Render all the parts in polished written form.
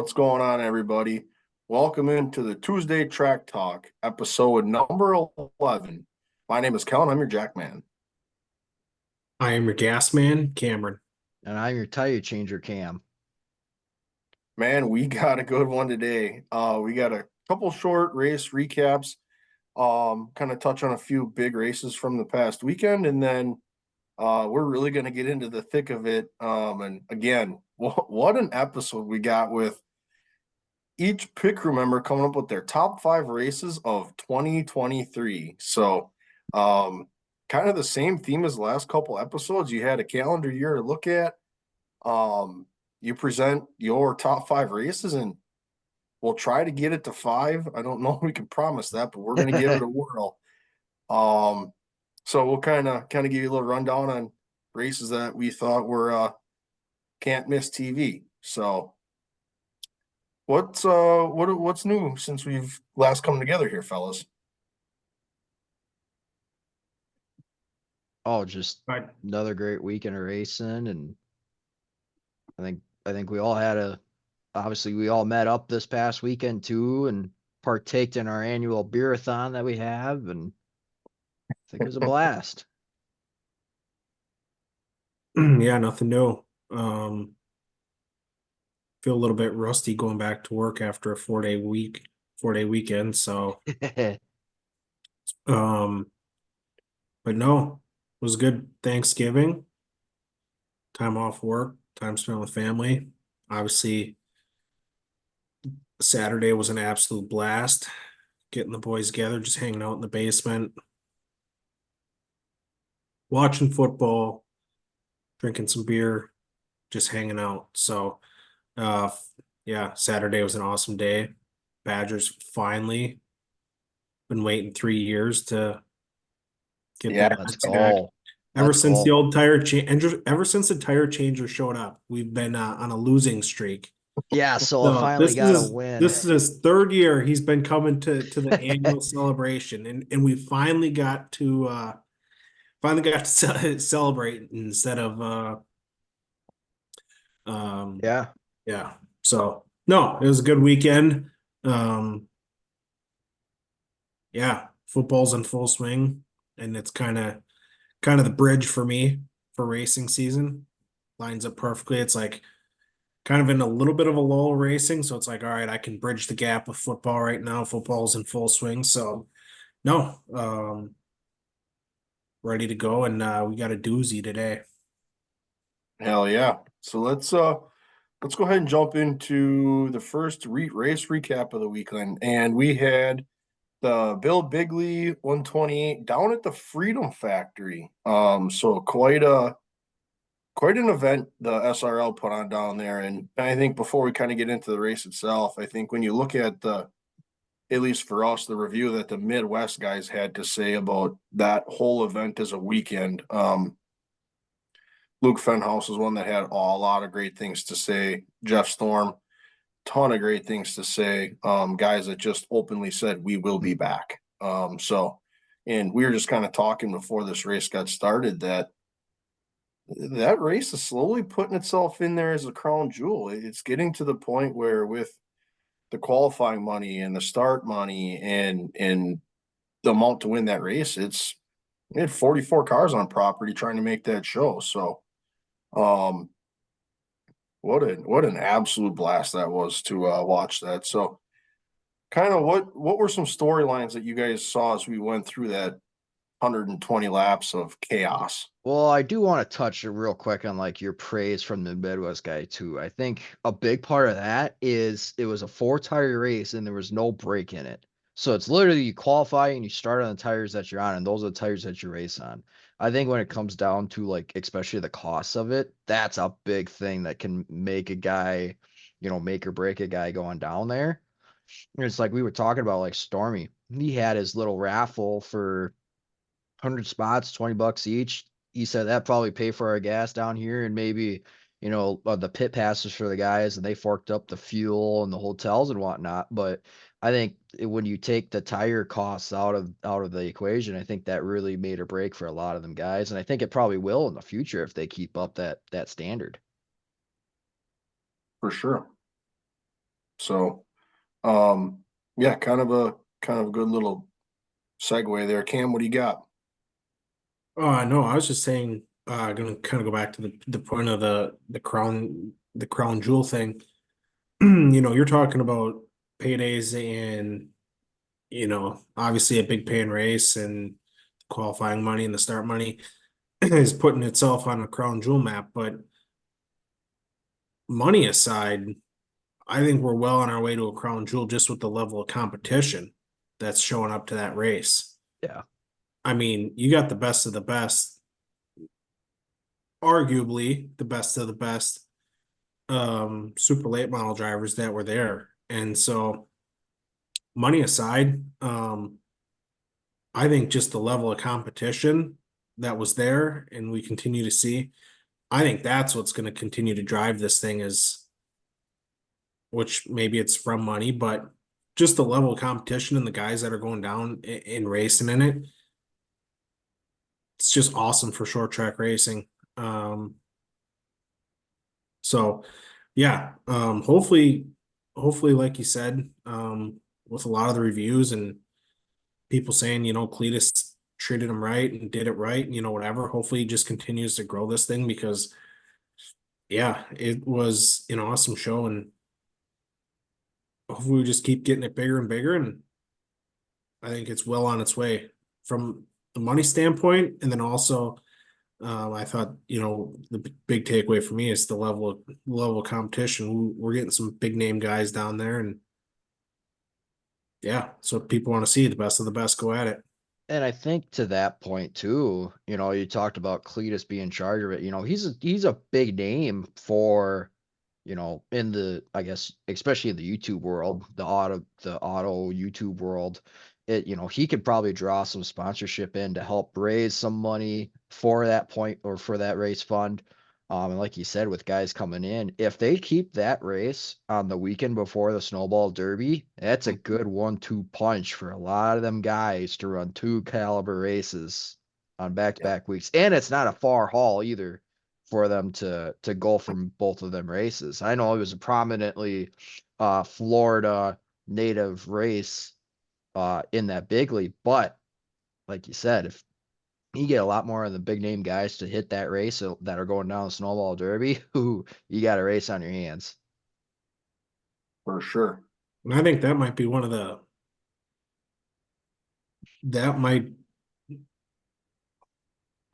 What's going on, everybody? Welcome into the Tuesday Track Talk, episode number 11. My name is Kellen. I'm your Jackman. I am your Gasman, Cameron. And I'm your tire changer, Cam. Man, we got a good one today. We got a couple short race recaps, kind of touch on a few big races from the past weekend, and then we're really going to get into the thick of it. And again, what an episode we got with each pit crew member coming up with their top 5 races of 2023. So, kind of the same theme as the last couple episodes. You had a calendar year to look at. You present your top 5 races, and we'll try to get it to 5. I don't know if we can promise that, but we're going to give it a whirl. So we'll kind of give you a little rundown on races that we thought were can't miss TV. So what's new since we've last come together here, fellas? Oh, just Right. another great weekend of racing, and I think we all obviously we all met up this past weekend too, and partaked in our annual beer-a-thon that we have, and I think it was a blast. Yeah, nothing new. Feel a little bit rusty going back to work after a 4-day weekend. So, um, but no, it was good Thanksgiving, time off work, time spent with family. Obviously, Saturday was an absolute blast. Getting the boys together, just hanging out in the basement, watching football, drinking some beer, just hanging out. So, Uh, yeah, Saturday was an awesome day. Badgers finally been waiting 3 years to get Yeah, their Let's ass back. go. Let's go. Ever since the tire changer showed up, we've been on a losing streak. Yeah, so I So finally got a win. this is his third year he's been coming to the annual celebration, and we celebrate instead of um Yeah. yeah. So no, it was a good weekend. Um, yeah, football's in full swing, and it's kind of the bridge for me for racing season. Lines up perfectly. It's like kind of in a little bit of a lull racing, so it's like, all right, I can bridge the gap with football right now. Football's in full swing, so no, ready to go, and we got a doozy today. hell yeah. So let's go ahead and jump into the first race recap of the weekend. And we had the Bill Bigley 128 down at the Freedom Factory. So quite an event the SRL put on down there. And I think before we kind of get into the race itself, I think when you look at at least for us, the review that the Midwest guys had to say about that whole event as a weekend, Luke Fenhouse is one that had a lot of great things to say. Jeff Storm, ton of great things to say. Guys that just openly said we will be back. And we were just kind of talking before this race got started that race is slowly putting itself in there as a crown jewel. It's getting to the point where with the qualifying money and the start money and the amount to win that race, we had 44 cars on property trying to make that show. So um what an absolute blast that was to watch that. So kind of what were some storylines that you guys saw as we went through that 120 laps of chaos? Well, I do want to touch real quick on like your praise from the Midwest guy too. I think a big part of that is it was a 4 tire race and there was no break in it. So it's literally you qualify and you start on the tires that you're on, and those are the tires that you race on. I think when it comes down to like especially the cost of it, that's a big thing that can make a guy, make or break a guy going down there. And it's like we were talking about like Stormy. He had his little raffle for 100 spots, $20 each. He said that probably pay for our gas down here and maybe, the pit passes for the guys, and they forked up the fuel and the hotels and whatnot. But I think when you take the tire costs out of the equation, I think that really made or break for a lot of them guys. And I think it probably will in the future if they keep up that standard. For sure. So, yeah, kind of a good little segue there. Cam, what do you got? No, I was just saying, gonna kind of go back to the point of the crown jewel thing. You're talking about paydays and obviously a big paying race and qualifying money and the start money is putting itself on a crown jewel map. But money aside, I think we're well on our way to a crown jewel just with the level of competition that's showing up to that race. Yeah. I mean, you got the best of the best, arguably the best of the best super late model drivers that were there. And so money aside, I think just the level of competition that was there and we continue to see, I think that's what's going to continue to drive this thing is, which maybe it's from money, but just the level of competition and the guys that are going down in racing in it. It's just awesome for short track racing. So yeah, hopefully, like you said, with a lot of the reviews and people saying, Cletus treated him right and did it right, and whatever. Hopefully he just continues to grow this thing because yeah, it was an awesome show and hopefully we just keep getting it bigger and bigger. And I think it's well on its way from the money standpoint. And then also I thought, the big takeaway for me is the level of competition. We're getting some big name guys down there, and yeah, so people want to see the best of the best go at it. And I think to that point too, you talked about Cletus being in charge of it. He's a big name for, in the, I guess, especially in the YouTube world, the auto YouTube world. He could probably draw some sponsorship in to help raise some money for that point or for that race fund. And like you said, with guys coming in, if they keep that race on the weekend before the Snowball Derby, that's a good 1-2 punch for a lot of them guys to run 2 caliber races on back-to-back weeks. And it's not a far haul either for them to go from both of them races. I know it was a prominently Florida native race in that Bigley, but like you said, if you get a lot more of the big name guys to hit that race that are going down the Snowball Derby, who you got a race on your hands. For sure. And I think that might be that might,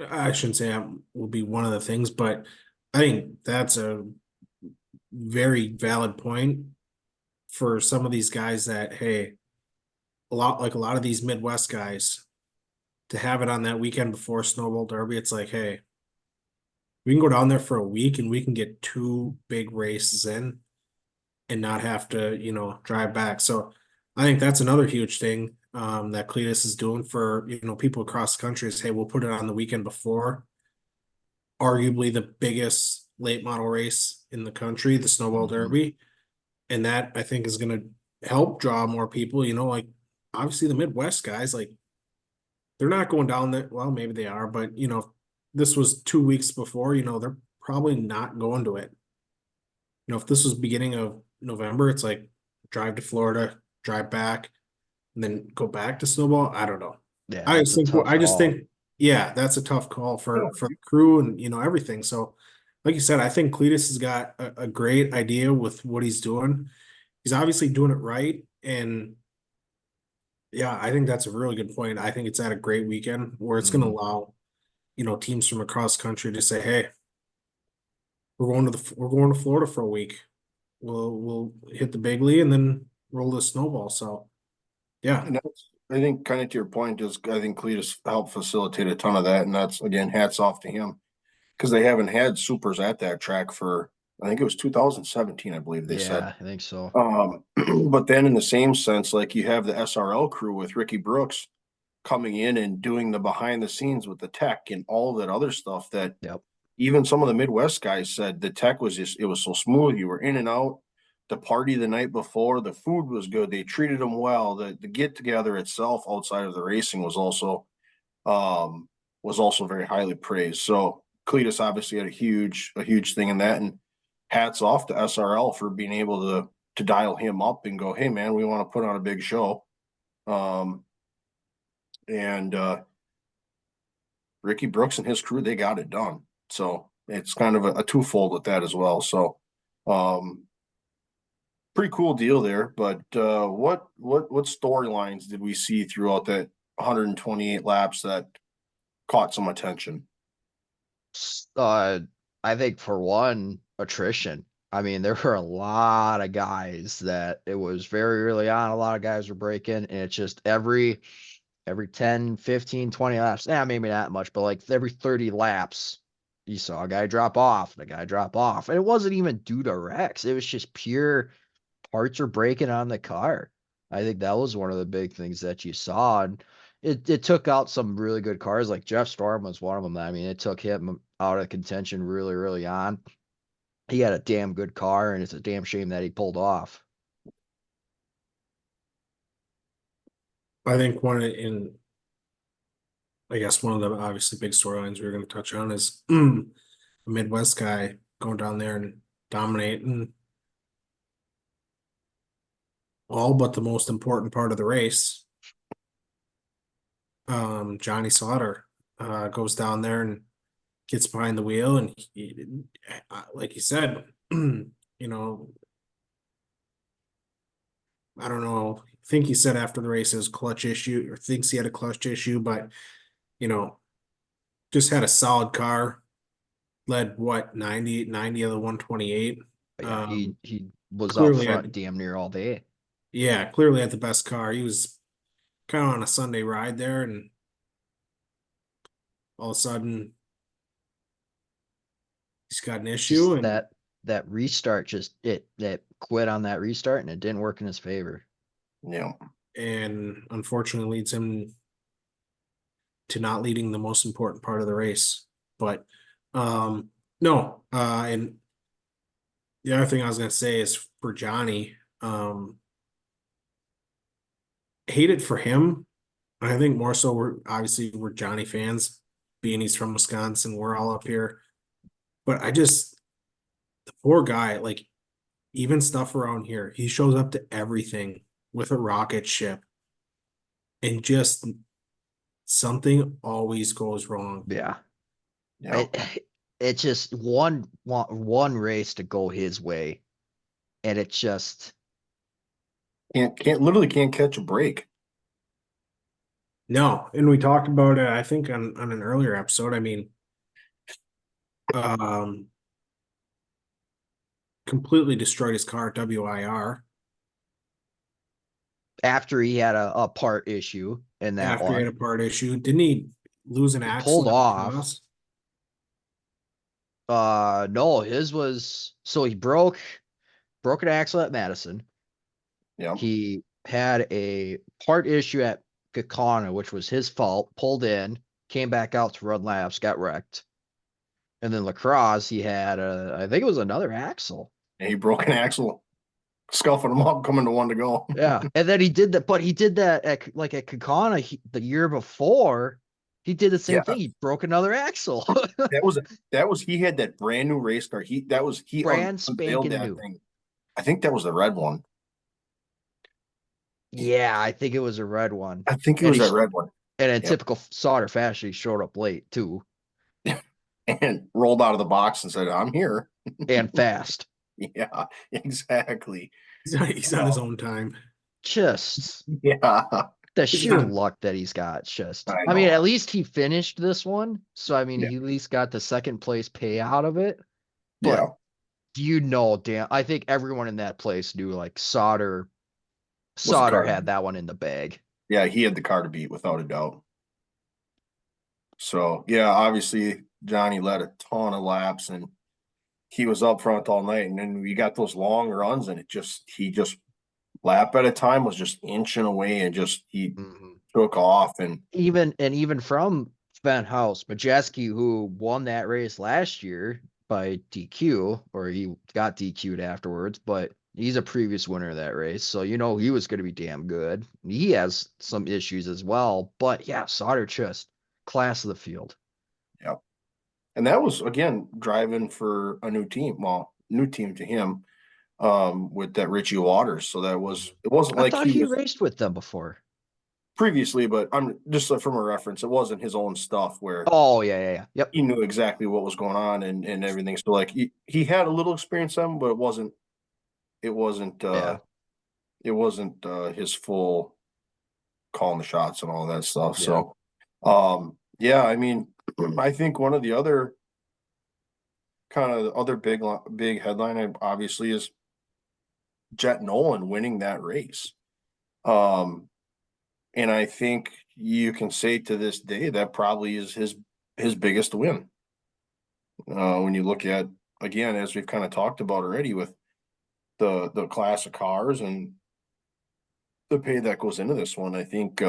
I shouldn't say that will be one of the things, but I think that's a very valid point for some of these guys that, hey, a lot of these Midwest guys to have it on that weekend before Snowball Derby. It's like, hey, we can go down there for a week and we can get 2 big races in and not have to, drive back. So I think that's another huge thing that Cletus is doing for, people across the country is, hey, we'll put it on the weekend before arguably the biggest late model race in the country, the Snowball Derby. And that I think is going to help draw more people, like obviously the Midwest guys, like they're not going down there. Well, maybe they are, but if this was 2 weeks before, they're probably not going to it. If this was beginning of November, it's like drive to Florida, drive back, and then go back to Snowball. I don't know. Yeah, I that's just a think tough I just call. think yeah, that's a tough call for the crew and everything. So, like you said, I think Cletus has got a great idea with what he's doing. He's obviously doing it right, and yeah, I think that's a really good point. I think it's at a great weekend where it's going to allow teams from across the country to say, hey, we're going to Florida for a week. We'll hit the Bigley and then roll the Snowball. So yeah, And that's, I think, kind of to your point, is I think Cletus helped facilitate a ton of that, and that's again hats off to him because they haven't had supers at that track for I think it was 2017, I believe they said. Yeah, I think so. But then in the same sense, like you have the SRL crew with Ricky Brooks coming in and doing the behind the scenes with the tech and all that other stuff that Yep. even some of the Midwest guys said the tech was just, it was so smooth. You were in and out. The party the night before, the food was good. They treated them well. The get together itself outside of the racing was also very highly praised. So Cletus obviously had a huge thing in that, and hats off to SRL for being able to to dial him up and go, hey man, we want to put on a big show. And Ricky Brooks and his crew, they got it done. So it's kind of a twofold with that as well. So pretty cool deal there. But what storylines did we see throughout that 128 laps that caught some attention? I think for one, attrition. I mean, there were a lot of guys that it was very early on. A lot of guys were breaking, and it's just every 10, 15, 20 laps. Yeah, maybe not much, but like every 30 laps, you saw a guy drop off, and a guy drop off. And it wasn't even due to wrecks. It was just pure parts are breaking on the car. I think that was one of the big things that you saw. And it took out some really good cars. Like Jeff Storm was one of them. I mean, it took him out of contention really, really on. He had a damn good car, and it's a damn shame that he pulled off. I think I guess one of the obviously big storylines we are going to touch on is a Midwest guy going down there and dominating all but the most important part of the race. Johnny Slaughter goes down there and gets behind the wheel, and like you said, you know, I don't know. I think he said after the race his clutch issue, or thinks he had a clutch issue, but just had a solid car. Led what 90 of the 128. But yeah, he was out clearly front had, damn near all day. yeah, clearly had the best car. He was kind of on a Sunday ride there, and all of a sudden he's got an issue, Just and that restart that quit on that restart, and it didn't work in his favor. Yeah. and unfortunately leads him to not leading the most important part of the race. But no, and the other thing I was gonna say is for Johnny, hate it for him. I think more so we're Johnny fans, being he's from Wisconsin, we're all up here. But the poor guy, like even stuff around here, he shows up to everything with a rocket ship, and just something always goes wrong. Yeah. Yeah. It just one race to go his way, and it just Can't catch a break. No, and we talked about it, I think, on an earlier episode. I mean, completely destroyed his car at WIR after he had a part issue in that after he one. had a part issue. Didn't he lose an He axle pulled at off. Haas? No, his was so he broke an axle at Madison. Yeah. He had a part issue at Kakana, which was his fault, pulled in, came back out to run laps, got wrecked. And then Lacrosse, he had I think it was another axle. And he broke an axle, scuffing him up, coming to one to go. Yeah. And then he did that, but he did that at Kakana the year before. He did the same Yeah. thing. He broke another axle. That was he had that brand new race car. He Brand unveiled spanking that new. thing. I think that was the red one. Yeah, I think it was a red one. I think it was that red one. And in Yep. typical Sauter fashion, he showed up late too. And rolled out of the box and said, I'm here. And fast. Yeah, exactly. He's on his own time. Just Yeah. the He's sheer not- luck that he's got. Just, I I mean, know. at least he finished this one. So, I mean, Yeah. he at least got the second place payout of it. But Yeah. damn, I think everyone in that place knew like Sauter car. had that one in the bag. Yeah, he had the car to beat without a doubt. So yeah, obviously Johnny led a ton of laps and he was up front all night. And then we got those long runs and he just lap at a time was just inching away and he took off. And Even from Van House, Majeski, who won that race last year by DQ, or he got DQ'd afterwards, but he's a previous winner of that race. So, he was going to be damn good. He has some issues as well, but yeah, Sauter just class of the field. yeah. And that was again driving for a new team. Well, new team to him. with that Richie Waters. So it wasn't I like thought he he was raced with them before. previously, but I'm just from a reference, it wasn't his own stuff where Oh, yeah. Yep. he knew exactly what was going on and everything. So like he had a little experience on, but it wasn't Yeah. his full calling the shots and all that stuff. Yeah. So yeah, I mean, I think one of the other kind of other big headline obviously is Jet Nolan winning that race. And I think you can say to this day that probably is his biggest win. When you look at, again, as we've kind of talked about already with the class of cars and the pay that goes into this one, I think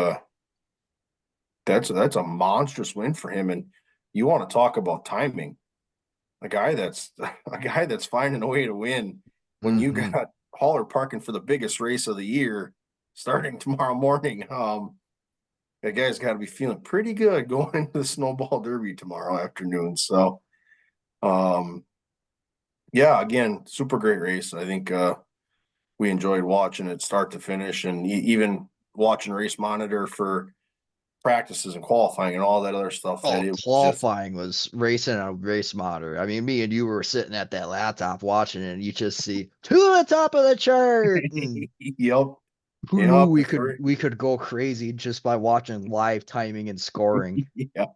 that's a monstrous win for him. And you want to talk about timing, a guy that's finding a way to win when you Mhm. got Haller parking for the biggest race of the year starting tomorrow morning. That guy's got to be feeling pretty good going into the Snowball Derby tomorrow afternoon. So, yeah, again, super great race. I think we enjoyed watching it start to finish, and even watching race monitor for practices and qualifying and all that other stuff. That Oh, it was just qualifying was racing on a race monitor. I mean, me and you were sitting at that laptop watching it, and you just see to the top of the chart. And yep, who knew yep, we could go crazy just by watching live timing and scoring? yeah,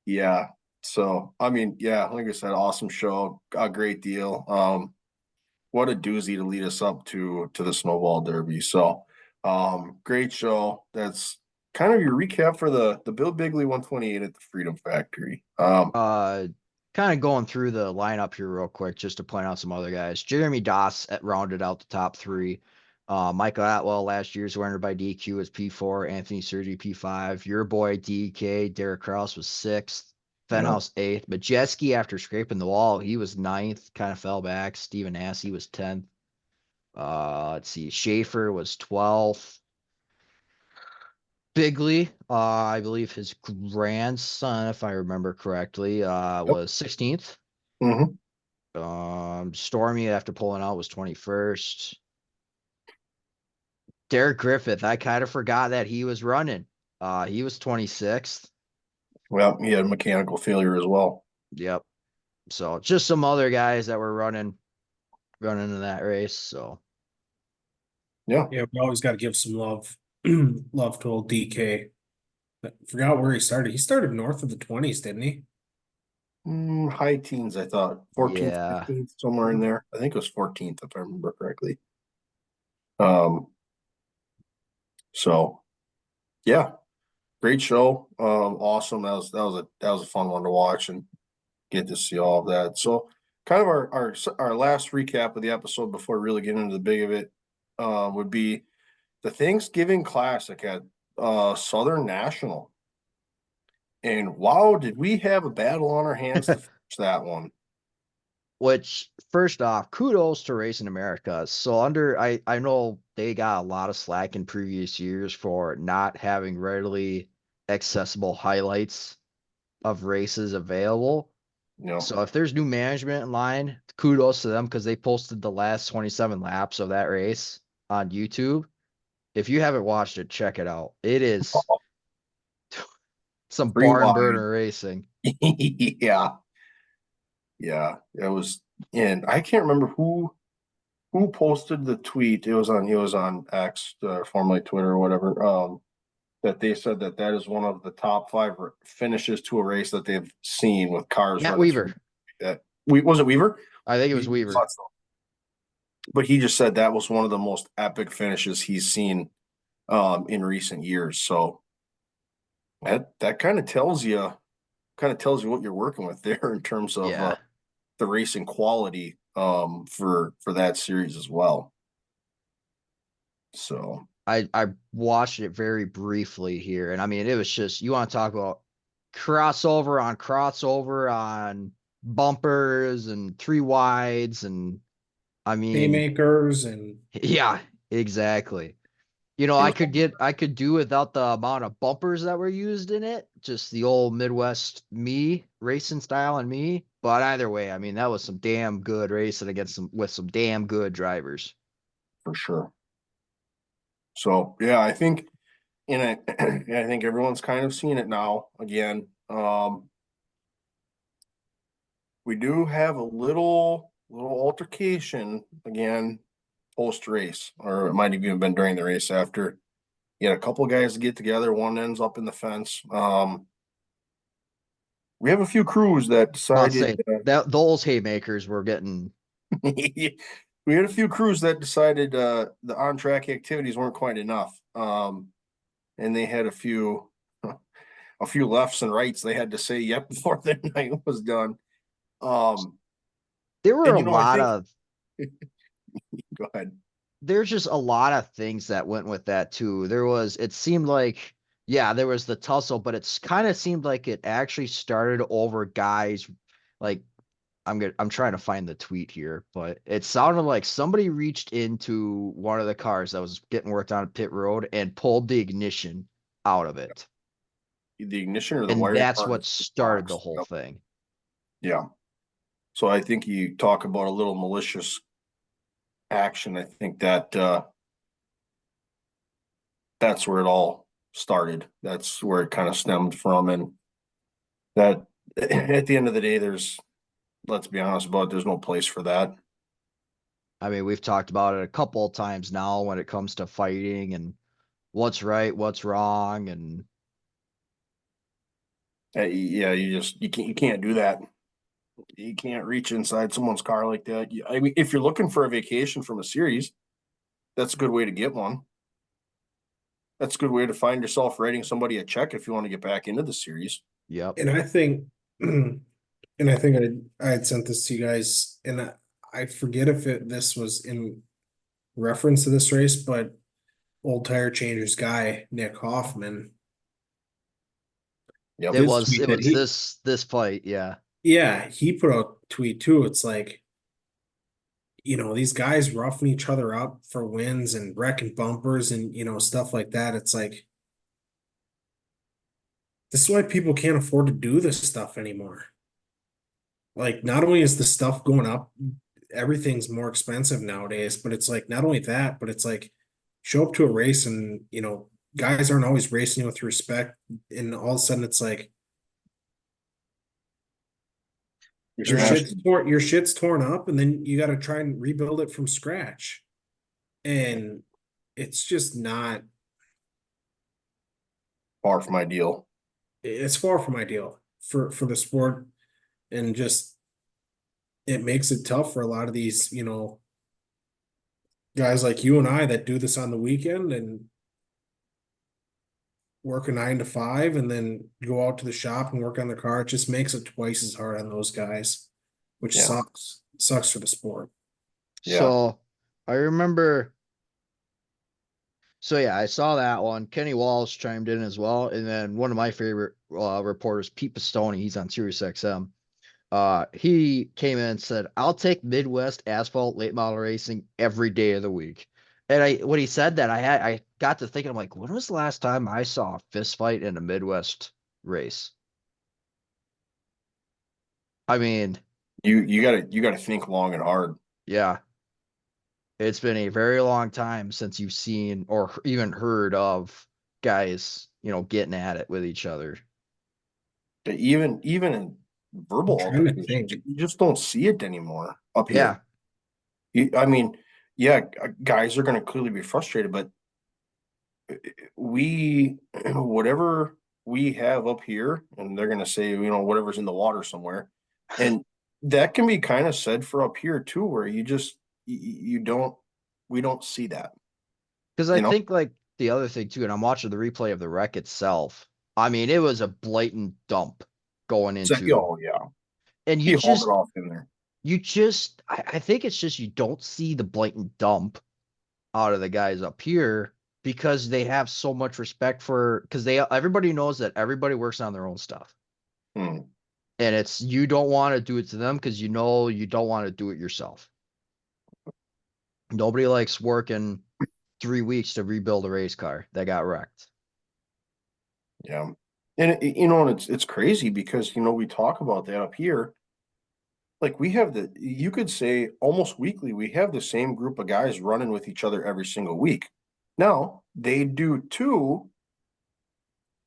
yeah. So I mean, yeah, like I said, awesome show, a great deal. What a doozy to lead us up to the Snowball Derby. So, great show. That's kind of your recap for the Bill Bigley 128 at the Freedom Factory. Uh, Kind of going through the lineup here real quick, just to point out some other guys. Jeremy Doss rounded out the top three. Michael Atwell last year's winner by DQ was P4, Anthony Sergi P5. Your boy DK, Derek Kraus was sixth, Yep. Fenhouse eighth. Majeski, after scraping the wall, he was ninth, kind of fell back. Steven Assey was 10th. Let's see, Schaefer was 12th. Bigley, I believe his grandson, if I remember correctly, Yep. was 16th. Mm-hmm. Stormy, after pulling out, was 21st. Derek Griffith, I kind of forgot that he was running. He was 26th. Well, he had mechanical failure as well. Yep. So just some other guys that were running in that race. So Yeah. Yeah, we always got to give some love, love to old DK. I forgot where he started. He started north of the 20s, didn't he? High teens, I thought 14th, yeah, 15th, somewhere in there. I think it was 14th, if I remember correctly. Um, so yeah, great show. Awesome. That was a fun one to watch and get to see all of that. So kind of our last recap of the episode before really getting into the big of it would be the Thanksgiving Classic at Southern National. And wow, did we have a battle on our hands to finish that one? which first off, kudos to Racing America. So I know they got a lot of slack in previous years for not having readily accessible highlights of races available. You know, So if there's new management in line, kudos to them because they posted the last 27 laps of that race on YouTube. If you haven't watched it, check it out. It is some barn rewind. burner racing. Yeah, yeah, it was. And I can't remember who posted the tweet. It was on X, formerly Twitter or whatever. That they said that is one of the top five finishes to a race that they've seen with cars Matt running through. Weaver. That was it Weaver? I think it was Weaver. But he just said that was one of the most epic finishes he's seen in recent years. So that kind of tells you what you're working with there in terms of Yeah. the racing quality for that series as well. So I watched it very briefly here, and I mean it was just, you want to talk about crossover on bumpers and three wides, and I mean Haymakers and yeah, exactly. You know, It was- I could do without the amount of bumpers that were used in it. Just the old Midwest me racing style and me. But either way, I mean, that was some damn good racing against with some damn good drivers. for sure. So yeah, I think, and I think everyone's kind of seeing it now again. We do have a little altercation again post race, or it might have even been during the race after. You had a couple guys get together, one ends up in the fence. We have a few crews that I'll decided say that those haymakers were getting we had a few crews that decided the on track activities weren't quite enough. And they had a few lefts and rights they had to say yep before the night was done. Um, there were and a you know, I lot think of go ahead. there's just a lot of things that went with that too. It seemed like, yeah, there was the tussle, but it's kind of seemed like it actually started over guys. Like, I'm trying to find the tweet here, but it sounded like somebody reached into one of the cars that was getting worked on pit road and pulled the ignition out of it. The ignition or the And wiring that's what harness started the box. whole Yep. thing. Yeah. So I think you talk about a little malicious action. I think that that's where it all started. That's where it kind of stemmed from. And that at the end of the day, let's be honest about it, there's no place for that. I mean, we've talked about it a couple of times now when it comes to fighting and what's right, what's wrong, and Yeah, you can't do that. You can't reach inside someone's car like that. I mean, if you're looking for a vacation from a series, that's a good way to get one. That's a good way to find yourself writing somebody a check if you want to get back into the series. yep. And I think, and I think I had sent this to you guys, and I forget if this was in reference to this race, but old tire changers guy Nick Hoffman, Yep. It his was tweet it that was he, this fight, yeah. yeah, he put out a tweet too. It's like, these guys roughing each other up for wins and wrecking bumpers and stuff like that. It's like, this is why people can't afford to do this stuff anymore. Like, not only is the stuff going up, everything's more expensive nowadays, but it's like not only that, but it's like show up to a race and guys aren't always racing you with respect, and all of a sudden it's like You're your smashing shit's torn up, and then you got to try and rebuild it from scratch, and it's just not. far from ideal. It's far from ideal for the sport, and just it makes it tough for a lot of these guys like you and I that do this on the weekend and work a 9 to 5 and then go out to the shop and work on the car. It just makes it twice as hard on those guys, which Yeah. sucks. Sucks for the sport. Yeah. So I remember so yeah, I saw that one. Kenny Walsh chimed in as well. And then one of my favorite reporters, Pete Pistone, he's on Sirius XM. He came in and said, I'll take Midwest asphalt late model racing every day of the week. And when he said that, I got to thinking, I'm like, when was the last time I saw a fist fight in a Midwest race? I mean, You gotta think long and hard. yeah, it's been a very long time since you've seen or even heard of guys, getting at it with each other. Even in I'm verbal trying to altercations, think. you just don't see it anymore up Yeah. here. I mean, yeah, guys are going to clearly be frustrated, but we, whatever we have up here, and they're going to say, whatever's in the water somewhere. And that can be kind of said for up here too, where we don't see that, Because I think like the other thing too, and I'm watching the replay of the wreck itself. I mean, it was a blatant dump going It's like, into, oh, yeah, and he hauled it off in there. I think it's just you don't see the blatant dump out of the guys up here because they have so much respect because everybody knows that everybody works on their own stuff. Hmm. And it's you don't want to do it to them because you don't want to do it yourself. Nobody likes working 3 weeks to rebuild a race car that got wrecked. Yeah. And you know, and it's crazy because, you know, we talk about that up here. Like we have you could say almost weekly, we have the same group of guys running with each other every single week. Now, they do too,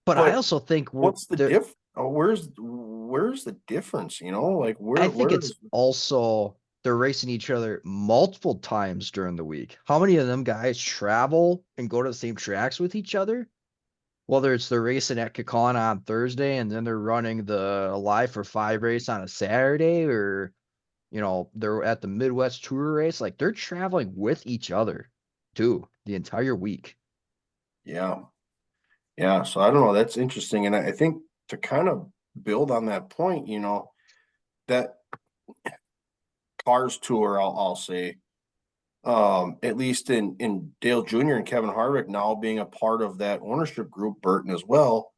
But I but also think what's the where's the difference, you know? Like I think where it's also they're racing each other multiple times during the week. How many of them guys travel and go to the same tracks with each other? Whether it's they're racing at Kakana on Thursday and then they're running the Live for 5 race on a Saturday, or they're at the Midwest Tour race, like they're traveling with each other too the entire week. Yeah. Yeah. So I don't know. That's interesting. And I think to kind of build on that point, you know, that Cars Tour, I'll say, at least in Dale Jr. and Kevin Harvick now being a part of that ownership group, Burton as well.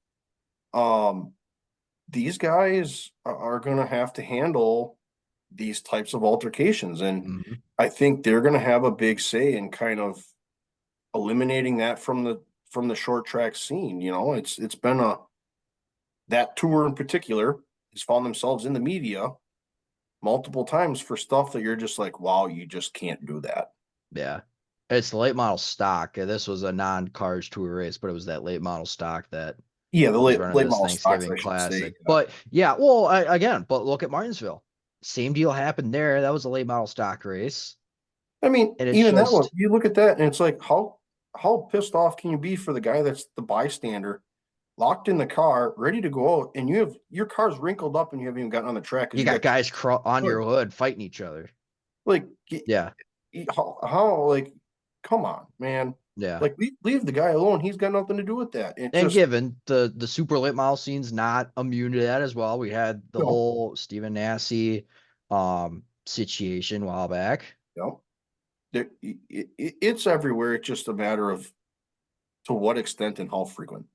These guys are going to have to handle these types of altercations, and Mm-hmm. I think they're going to have a big say in kind of eliminating that from the short track scene. You know, it's been that tour in particular has found themselves in the media multiple times for stuff that you're just like, wow, you just can't do that. Yeah. It's the late model stock. This was a non-Cars Tour race, but it was that late model stock that Yeah, the was late running late this model stocks, Thanksgiving I should say. Classic. But yeah, well, again, but look at Martinsville. Same deal happened there. That was a late model stock race. I mean, And it's even that one, just, you look at that and it's like, how pissed off can you be for the guy that's the bystander, locked in the car, ready to go out, and you have your car's wrinkled up and you haven't even gotten on the track because you got guys on your hood fighting each other. like, Yeah. how like, come on, man. Yeah. Like, leave the guy alone. He's got nothing to do with that. It And just, given the super late model scene's not immune to that as well. We had the you know, whole Stephen Nasse situation a while back. you know, it's everywhere. It's just a matter of to what extent and how frequent.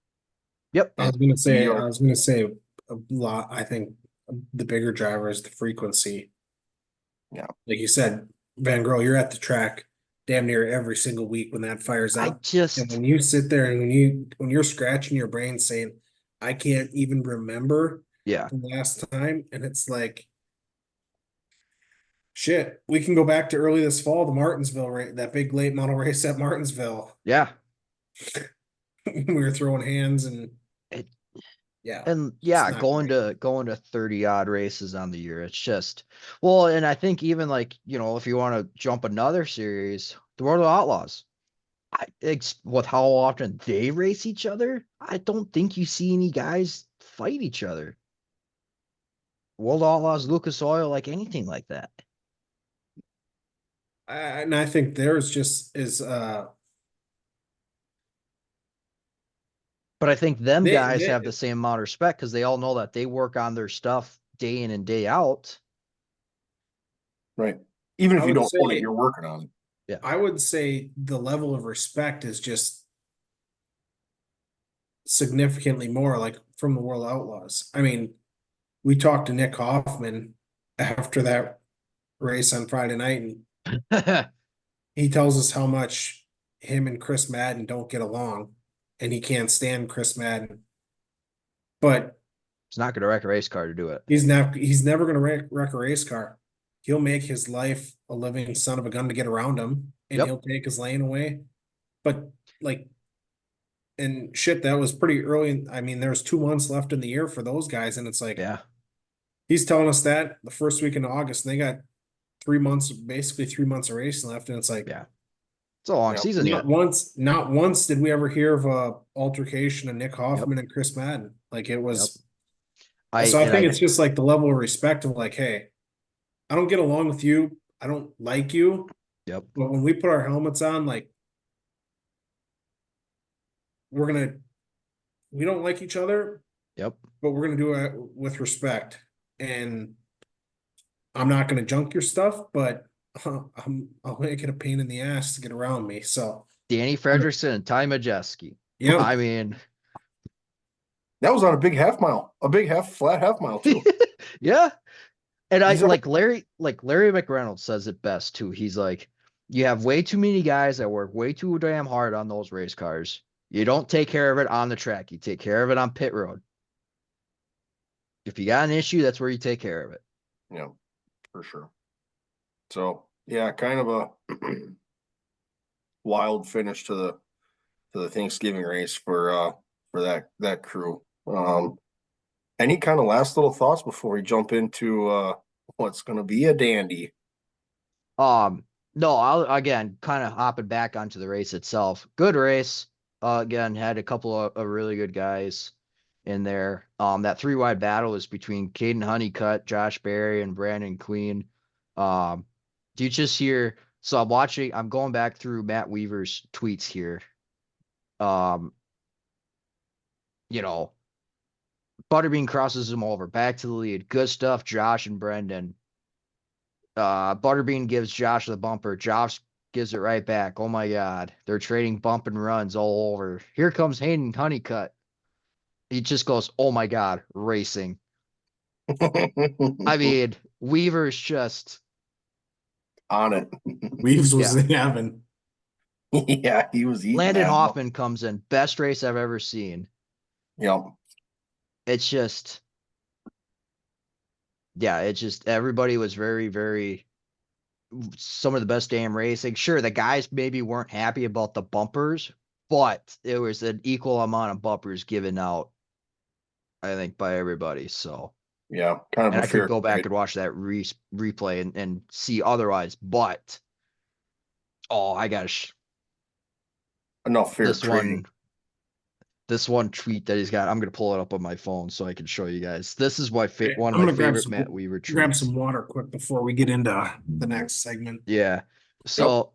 Yep. I We was are, gonna say a lot. I think the bigger driver is the frequency. yeah. Like you said, Van Gogh, you're at the track damn near every single week when that fires I up. And just when you sit there and when you're scratching your brain saying, I can't even remember yeah. the last time, and it's like shit, we can go back to early this fall, the Martinsville race, that big late model race at Martinsville. Yeah. We were throwing hands and It, yeah. and it's yeah, not going great. to 30 odd races on the year. It's just, well, and I think even like, if you want to jump another series, the World of Outlaws. With how often they race each other, I don't think you see any guys fight each other. World Outlaws, Lucas Oil, like anything like that. And I think theirs just is But I think them guys they have the same amount of respect because they all know that they work on their stuff day in and day out. Right. Even if I you would don't own it, say you're working on it. Yeah. I would say the level of respect is just significantly more like from the World Outlaws. I mean, we talked to Nick Hoffman after that race on Friday night, and he tells us how much him and Chris Madden don't get along, and he can't stand Chris Madden. But It's not going to wreck a race car to do it. he's never going to wreck a race car. He'll make his life a living son of a gun to get around him, and Yep. he'll take his lane away. But like, and shit, that was pretty early. I mean, there's 2 months left in the year for those guys, and it's like, Yeah. he's telling us that the first week in August, and they got 3 months, basically 3 months of racing left, and it's like, Yeah. It's a long Yeah. season yet. not once did we ever hear of a altercation of Nick Yep. Hoffman and Chris Madden. Like it was. I So I think I it's just like the level of respect of like, hey, I don't get along with you. I don't like you. Yep. But when we put our helmets on, like we don't like each other, Yep. but we're gonna do it with respect. And I'm not gonna junk your stuff, but I'll make it a pain in the ass to get around me. So Danny Fredrickson and Ty Majeski. yeah, I mean, That was on a big half mile, flat half mile too. yeah. And I These are- like Larry McReynolds says it best too. He's like, You have way too many guys that work way too damn hard on those race cars. You don't take care of it on the track. You take care of it on pit road. If you got an issue, that's where you take care of it. Yeah, for sure. So yeah, kind of a wild finish to the Thanksgiving race for that crew. Any kind of last little thoughts before we jump into what's going to be a dandy? No, I'll again kind of hopping back onto the race itself. Good race. Again, had a couple of really good guys in there. That 3 wide battle is between Caden Honeycutt, Josh Berry, and Brandon Queen. Do you just hear? So I'm going back through Matt Weaver's tweets here. You know, Butterbean crosses him over, back to the lead. Good stuff, Josh and Brendan. Butterbean gives Josh the bumper. Josh gives it right back. Oh my God. They're trading bump and runs all over. Here comes Hayden Honeycutt. He just goes, oh my God, racing. I mean, Weaver's just On it. Weaves was Yeah. in heaven. Yeah, he was eating Landon that. Hoffman comes in. Best race I've ever seen. Yep. It's just, yeah, it's just everybody was very, very some of the best damn racing. Sure, the guys maybe weren't happy about the bumpers, but it was an equal amount of bumpers given out, I think, by everybody. So, Yeah, kind of and a I could fair go back trade. and watch that replay and see otherwise, but oh, I gosh, Enough fair this trading. one, this one tweet that he's got, I'm gonna pull it up on my phone so I can show you guys. This is my Okay, one of I'm my gonna favorite Matt Weaver grab tweets. some water quick before we get into the next segment. Yeah. So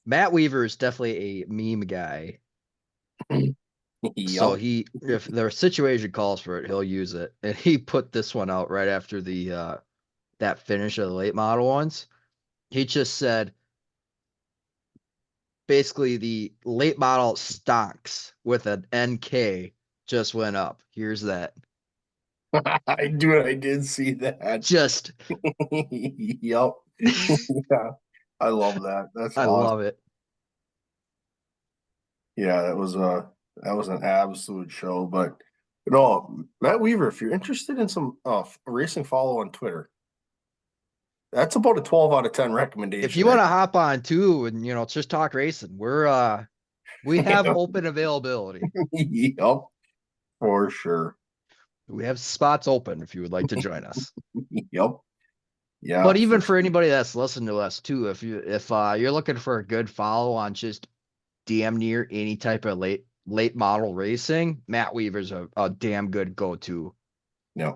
Matt Weaver is definitely a meme guy. So Yep. if the situation calls for it, he'll use it. And he put this one out right after the that finish of the late model ones. He just said basically the late model stocks with an NK just went up. Here's that. I did see that. Just Yep. Yeah. I love that. That's I awesome. love it. Yeah, that was an absolute show. But no, Matt Weaver, if you're interested in some racing follow on Twitter, that's about a 12 out of 10 recommendation. If you want to hop on too and just talk racing, we have open availability. Yep, for sure. We have spots open if you would like to join us. Yep. Yeah. But even for anybody that's listening to us too, if you're looking for a good follow on just damn near any type of late model racing, Matt Weaver's a damn good go-to. Yeah.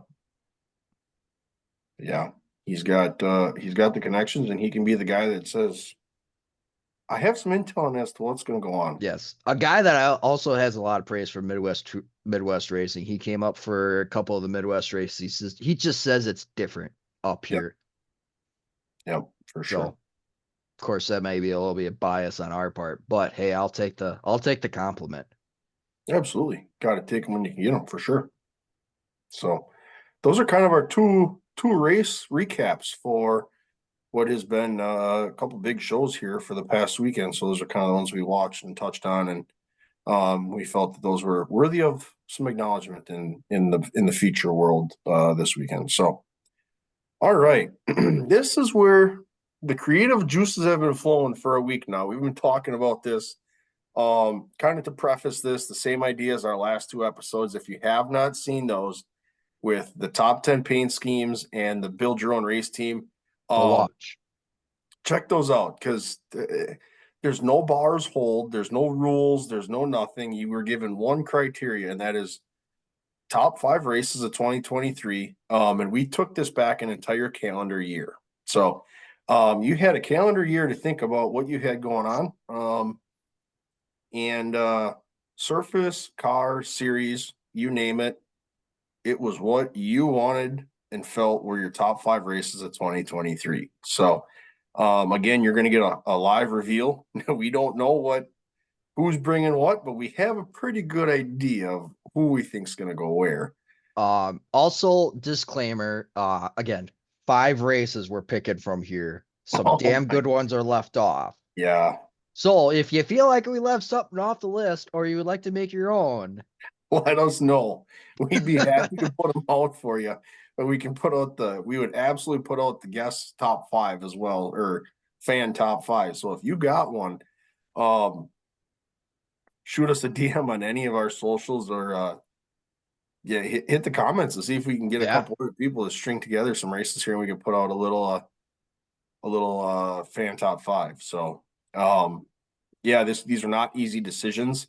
Yeah. He's got the connections and he can be the guy that says, I have some intel as to what's gonna go on. Yes. A guy that also has a lot of praise for Midwest racing. He came up for a couple of the Midwest races. He just says it's different up here. Yep, for So, sure. of course, that may be a little bit of bias on our part, but hey, I'll take the compliment. Absolutely. Gotta take them when you can get them for sure. So those are kind of our two race recaps for what has been a couple big shows here for the past weekend. So those are kind of the ones we watched and touched on, and we felt that those were worthy of some acknowledgement in the feature world this weekend. So, all right, this is where the creative juices have been flowing for a week now. We've been talking about this. Kind of to preface this, the same idea as our last 2 episodes. If you have not seen those, with the top 10 paint schemes and the build your own race team, Watch. check those out because there's no bars hold, there's no rules, there's no nothing. You were given one criteria, and that is top 5 races of 2023. And we took this back an entire calendar year. So you had a calendar year to think about what you had going on. And surface, car, series, you name it. It was what you wanted and felt were your top 5 races of 2023. So, again, you're going to get a live reveal. We don't know who's bringing what, but we have a pretty good idea of who we think is going to go where. Also, disclaimer, again, 5 races we're picking from here. Some Oh damn my- good ones are left off. Yeah, So if you feel like we left something off the list or you would like to make your own, let us know. We'd be happy to put them out for you. But we can put out we would absolutely put out the guest top 5 as well, or fan top 5. So if you got one, um, shoot us a DM on any of our socials, or yeah, hit the comments and see if we can get a Yeah. couple other people to string together some races here and we can put out a little fan top 5. So yeah, these are not easy decisions.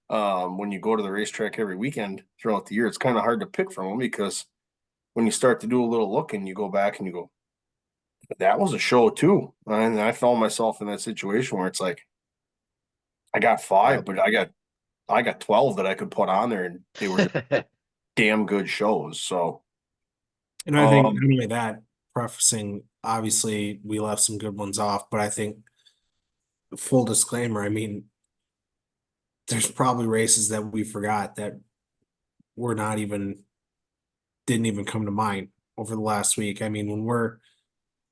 When you go to the racetrack every weekend throughout the year, it's kind of hard to pick from them because when you start to do a little look and you go back and you go, that was a show too. And I found myself in that situation where it's like, I got 5, Yep. but I got 12 that I could put on there and they were damn good shows. So And I think anyway that prefacing, obviously we left some good ones off, but I think full disclaimer, I mean, there's probably races that we forgot that were not even didn't even come to mind over the last week. I mean,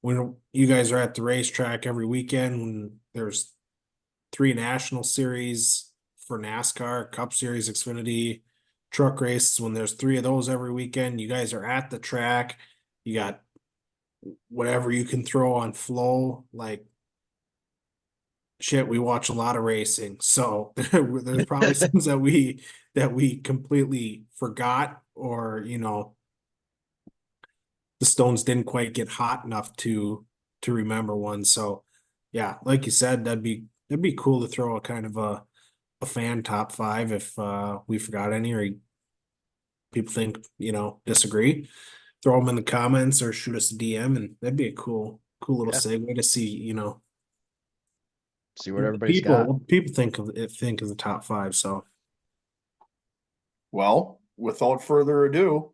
when you guys are at the racetrack every weekend, when there's 3 national series for NASCAR, Cup Series, Xfinity, truck races, when there's 3 of those every weekend, you guys are at the track, you got whatever you can throw on flow, like shit, we watch a lot of racing. So there's probably things that we completely forgot, or the stones didn't quite get hot enough to remember one. So yeah, like you said, that'd be cool to throw a kind of a fan top 5 if we forgot any, or people think disagree. Throw them in the comments or shoot us a DM, and that'd be a cool little Yeah. segue to see see what everybody's got. what people think of the top 5. So well, without further ado,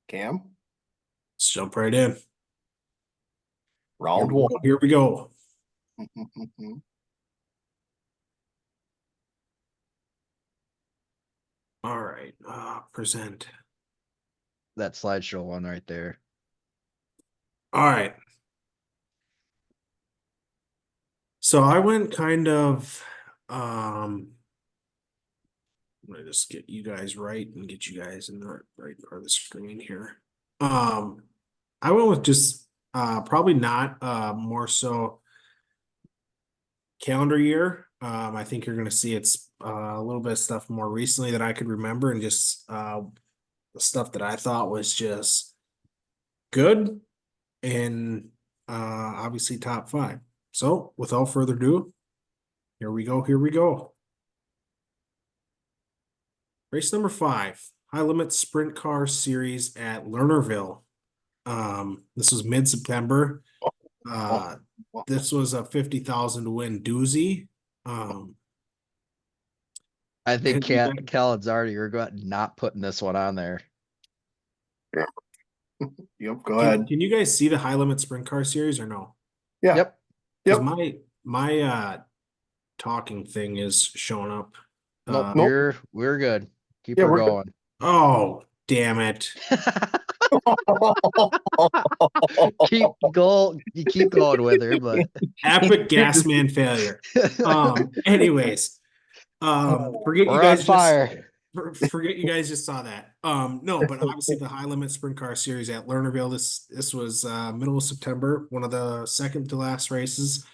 Cam, let's jump right in. round 1. Here we go. All right, present. That slideshow one right there. All right. So I went kind of I'm gonna just get you guys right and get you guys in the right part of the screen here. I went with just probably not more so calendar year. I think you're gonna see it's a little bit of stuff more recently that I could remember, and just the stuff that I thought was just good, and obviously top 5. So without further ado, here we go. Here we go. Race number 5, high limit sprint car series at Lernerville. This was mid-September. This was a 50,000 to win doozy. I think and Callan's already regret not putting this one on there. Yep, go ahead. Can you guys see the high limit sprint car series or no? Yeah. Yep. Because Yep. my talking thing is showing up. Nope. We're good. Keep Yeah, her we're good. going. Oh, damn it. You keep going with her, but Epic Gasman failure. Anyways, forget you we're on guys fire. forget you guys just saw that. No, but obviously the high limit sprint car series at Lernerville, this was middle of September, one of the second to last races.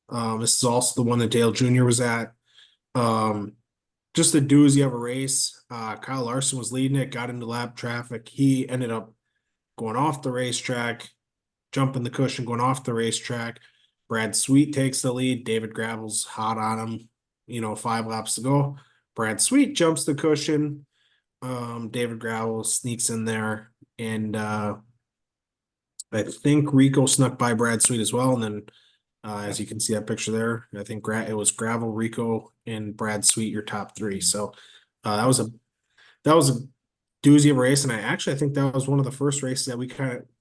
This is also the one that Dale Jr. was at. Just a doozy of a race. Kyle Larson was leading it, got into lap traffic. He ended up going off the racetrack, jumping the cushion, going off the racetrack. Brad Sweet takes the lead. David Gravel's hot on him, 5 laps to go. Brad Sweet jumps the cushion. David Gravel sneaks in there, and I think Rico snuck by Brad Sweet as well. And then, as you can see that picture there, I think it was Gravel, Rico, and Brad Sweet, your top 3. So that was a doozy of a race, and I think that was one of the first races that we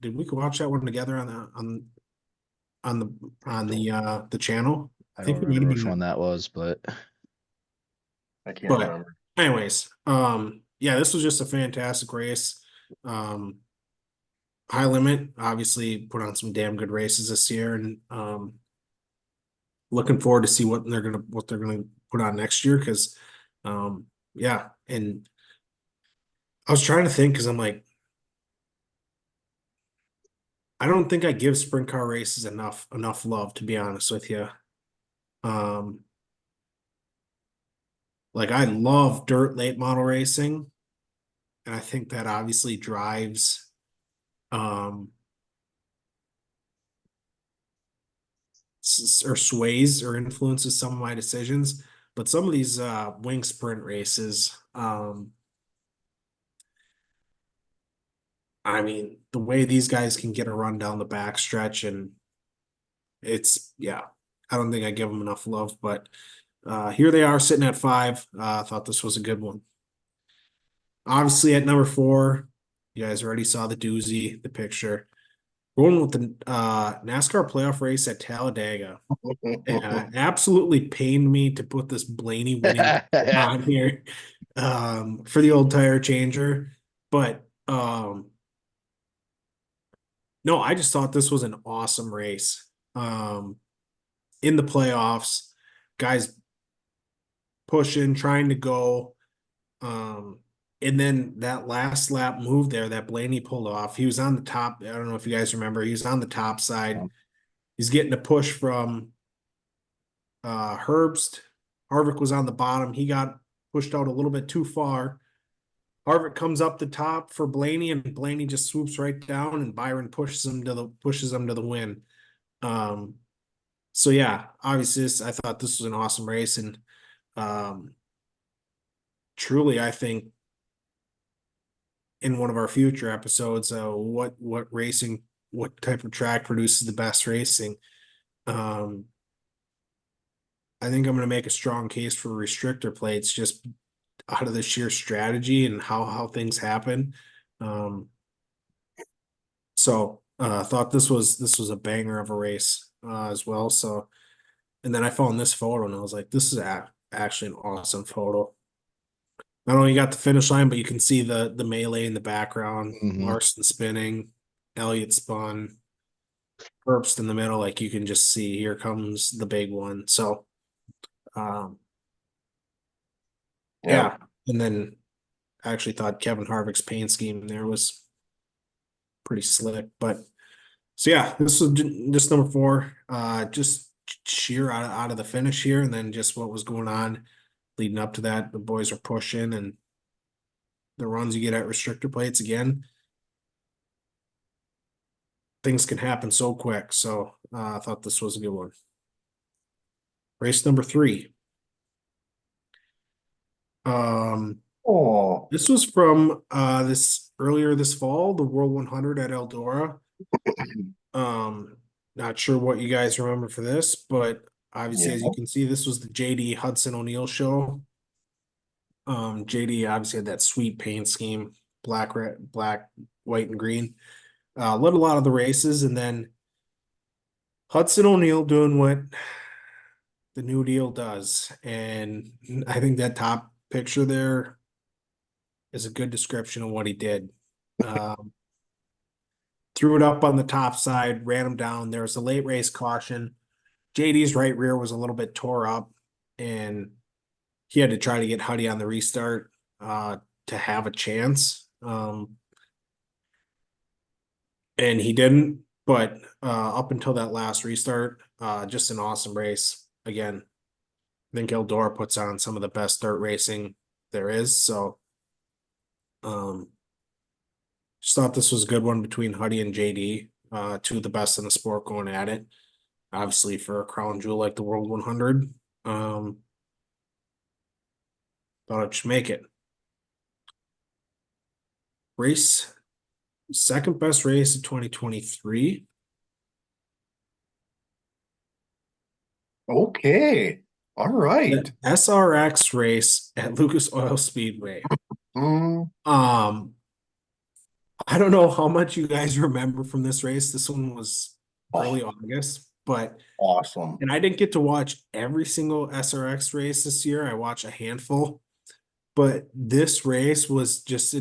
we watch that one together on the channel. I think don't we might remember have which been, one that was, but I can't but remember. anyways, yeah, this was just a fantastic race. High Limit obviously put on some damn good races this year, and looking forward to see what they're gonna put on next year. Because yeah, and I was trying to think because I'm like, I don't think I give sprint car races enough love, to be honest with you. Um, like I love dirt late model racing, and I think that obviously drives um or sways or influences some of my decisions. But some of these wing sprint races, I mean, the way these guys can get a run down the backstretch, and it's yeah, I don't think I give them enough love, but here they are sitting at 5. I thought this was a good one. Obviously, at number 4, you guys already saw the doozy, the picture. Going with the NASCAR playoff race at Talladega. Absolutely pained me to put this Blaney winning on here for the old tire changer. But no, I just thought this was an awesome race. In the playoffs, guys pushing, trying to go. And then that last lap move there that Blaney pulled off, he was on the top. I don't know if you guys remember, he was on the top side. He's getting a push from Herbst. Harvick was on the bottom. He got pushed out a little bit too far. Harvick comes up the top for Blaney, and Blaney just swoops right down, and Byron pushes him to the win. So yeah, obviously I thought this was an awesome race, and truly I think in one of our future episodes, what racing, what type of track produces the best racing. I think I'm going to make a strong case for restrictor plates just out of the sheer strategy and how things happen. So thought this was a banger of a race as well. So, and then I found this photo and I was like, this is actually an awesome photo. Not only you got the finish line, but you can see the melee in the background, Larson spinning, Elliott spun, Herbst in the middle. Like you can just see, here comes the big one. So, yeah. And then I actually thought Kevin Harvick's paint scheme there was pretty slick. But so yeah, this was just number 4. Just sheer out of the finish here, and then just what was going on leading up to that. The boys are pushing, and the runs you get at restrictor plates again. Things can happen so quick. So I thought this was a good one. Race number 3. This was from this earlier this fall, the World 100 at Eldora. Not sure what you guys remember for this, but obviously, as you can see, this was the JD Hudson O'Neill show. JD obviously had that sweet paint scheme, black, white, and green. Led a lot of the races, and then Hudson O'Neill doing what the New Deal does. And I think that top picture there is a good description of what he did. Threw it up on the top side, ran him down. There was a late race caution. JD's right rear was a little bit tore up, and he had to try to get Huddy on the restart to have a chance. And he didn't, but up until that last restart, just an awesome race. Again, I think Eldora puts on some of the best dirt racing there is. So just thought this was a good one between Huddy and JD, 2 of the best in the sport going at it. Obviously, for a crown jewel like the World 100, thought it should make it. Race, second best race of 2023. Okay. All right. The SRX race at Lucas Oil Speedway. I don't know how much you guys remember from this race. This one was early August, but awesome. And I didn't get to watch every single SRX race this year. I watched a handful, but this race was just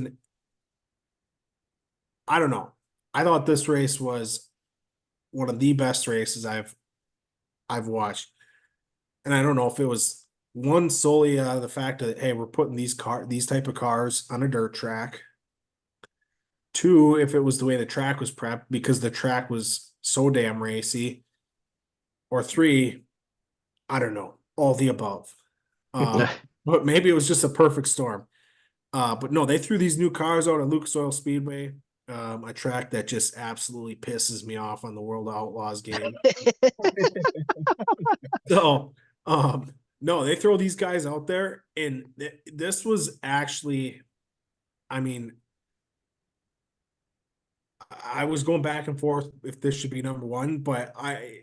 I don't know. I thought this race was one of the best races I've watched. And I don't know if it was one solely out of the fact that, hey, we're putting these type of cars on a dirt track. Two, if it was the way the track was prepped because the track was so damn racy. Or three, I don't know, all the above. But maybe it was just a perfect storm. But no, they threw these new cars out at Lucas Oil Speedway, a track that just absolutely pisses me off on the World Outlaws game. So, no, they throw these guys out there, and this was actually, I mean, I was going back and forth if this should be number one, but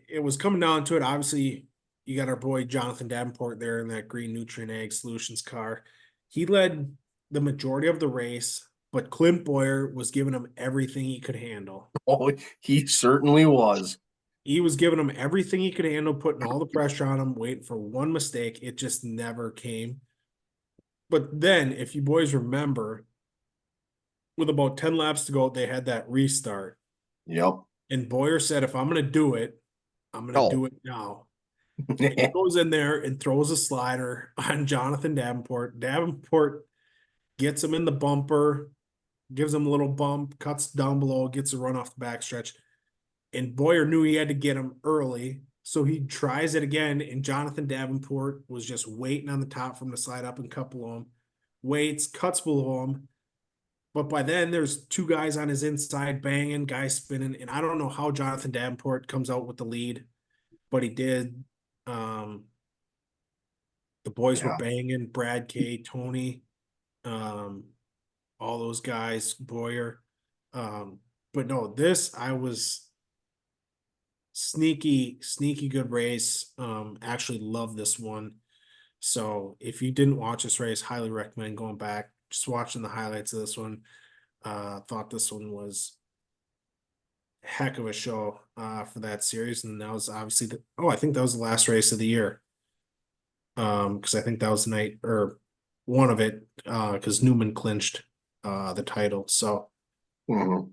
it was coming down to it. Obviously, you got our boy Jonathan Davenport there in that green Nutrient Ag Solutions car. He led the majority of the race, but Clint Boyer was giving him everything he could handle. Oh, he certainly was. He was giving him everything he could handle, putting all the pressure on him, waiting for one mistake. It just never came. But then, if you boys remember, with about 10 laps to go, they had that restart. Yep. And Boyer said, if I'm going to do it, I'm going to do it now. And he goes in there and throws a slider on Jonathan Davenport. Davenport gets him in the bumper, gives him a little bump, cuts down below, gets a run off the backstretch. And Boyer knew he had to get him early. So he tries it again. And Jonathan Davenport was just waiting on the top from the slide up and cut below him. Waits, cuts below him. But by then, there's two guys on his inside banging, guys spinning. And I don't know how Jonathan Davenport comes out with the lead, but he did. The boys were banging, Brad K, Tony, all those guys, Boyer. But no, this I was sneaky good race. Actually love this one. So if you didn't watch this race, highly recommend going back, just watching the highlights of this one. Thought this one was a heck of a show for that series. And that was obviously I think that was the last race of the year. Because I think that was the night or one of it, because Newman clinched the title. So no,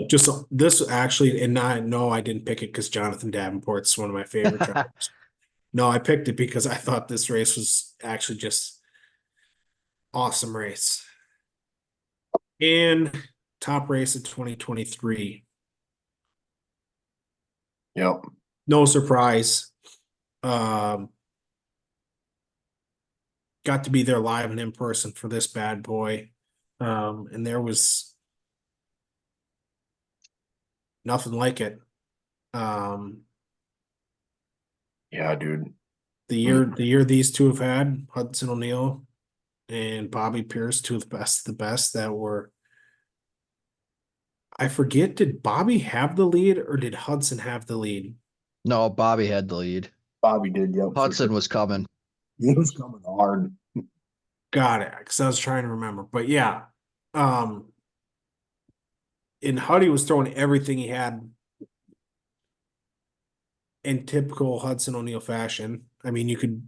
just this actually, and I didn't pick it because Jonathan Davenport's one of my favorite drivers. No, I picked it because I thought this race was actually just awesome race. And top race of 2023. Yep. No surprise. Got to be there live and in person for this bad boy. And there was nothing like it. Yeah, dude. The year these two have had, Hudson O'Neal and Bobby Pierce, two of the best that were. I forget, did Bobby have the lead or did Hudson have the lead? No, Bobby had the lead. Bobby did, yep. Hudson was coming. He was coming hard. Got it, because I was trying to remember. But yeah, and Huddy was throwing everything he had in typical Hudson O'Neal fashion. I mean, you could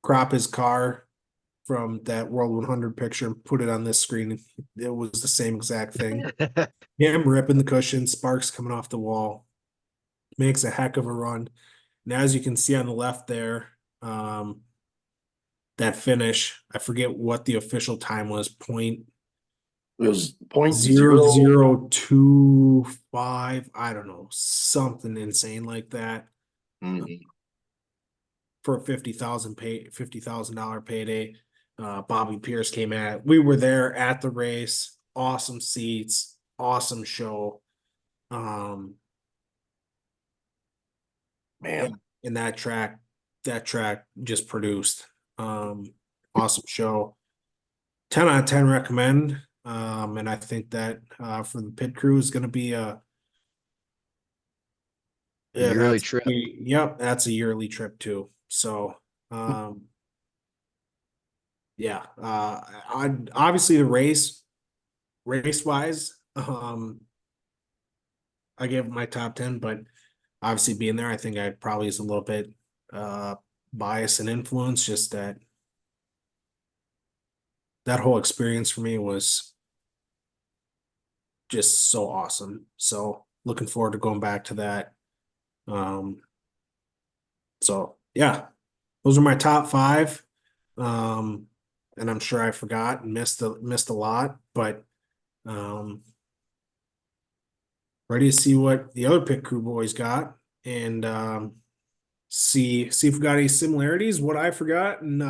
crop his car from that World 100 picture and put it on this screen. It was the same exact thing. Him ripping the cushion, sparks coming off the wall. Makes a heck of a run. And as you can see on the left there, that finish, I forget what the official time was, It was 0.0025. I don't know, something insane like that. For a $50,000 payday. Bobby Pierce came at. We were there at the race. Awesome seats, awesome show. Man, and that track just produced. Awesome show. 10 out of 10 recommend. And I think that for the pit crew is going to be a yearly trip. Yep, that's a yearly trip too. So, yeah. Obviously the race wise, I gave it my top 10, but obviously being there, I think I probably is a little bit bias and influence. Just that whole experience for me was just so awesome. So looking forward to going back to that. So yeah, those are my top five. And I'm sure I forgot and missed a lot, but ready to see what the other pit crew boys got and see if we got any similarities, what I forgot, and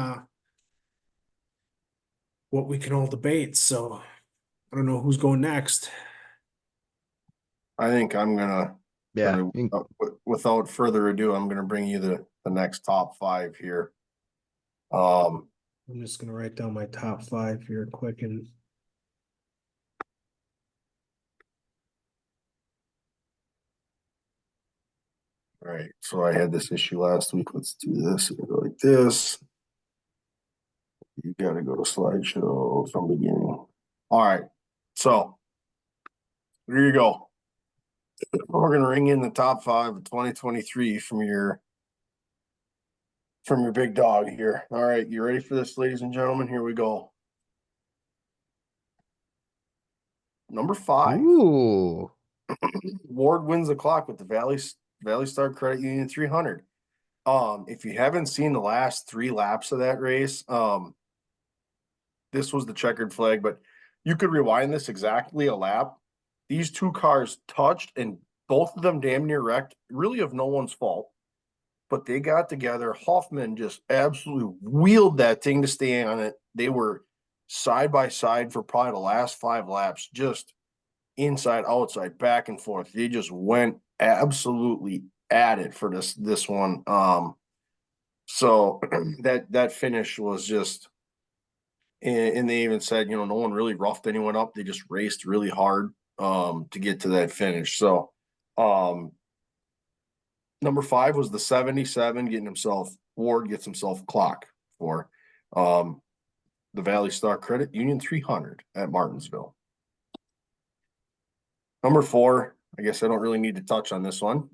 what we can all debate. So I don't know who's going next. I think I'm gonna, Yeah. without further ado, I'm gonna bring you the next top five here. Um, I'm just gonna write down my top five here quick and all right, so I had this issue last week. Let's do this. Go like this. You gotta go to slideshow from beginning. All right, so here you go. We're gonna ring in the top five of 2023 from your big dog here. All right, you ready for this, ladies and gentlemen? Here we go. Number 5. Ooh. Ward wins the clock with the Valley Star Credit Union 300. If you haven't seen the last 3 laps of that race, this was the checkered flag, but you could rewind this exactly a lap. These 2 cars touched and both of them damn near wrecked, really of no one's fault. But they got together. Hoffman just absolutely wheeled that thing to stay on it. They were side by side for probably the last 5 laps, just inside, outside, back and forth. They just went absolutely at it for this one. So that finish was just, and they even said, no one really roughed anyone up. They just raced really hard to get to that finish. So number 5 was the 77 Ward gets himself a clock for the Valley Star Credit Union 300 at Martinsville. Number 4, I guess I don't really need to touch on this one.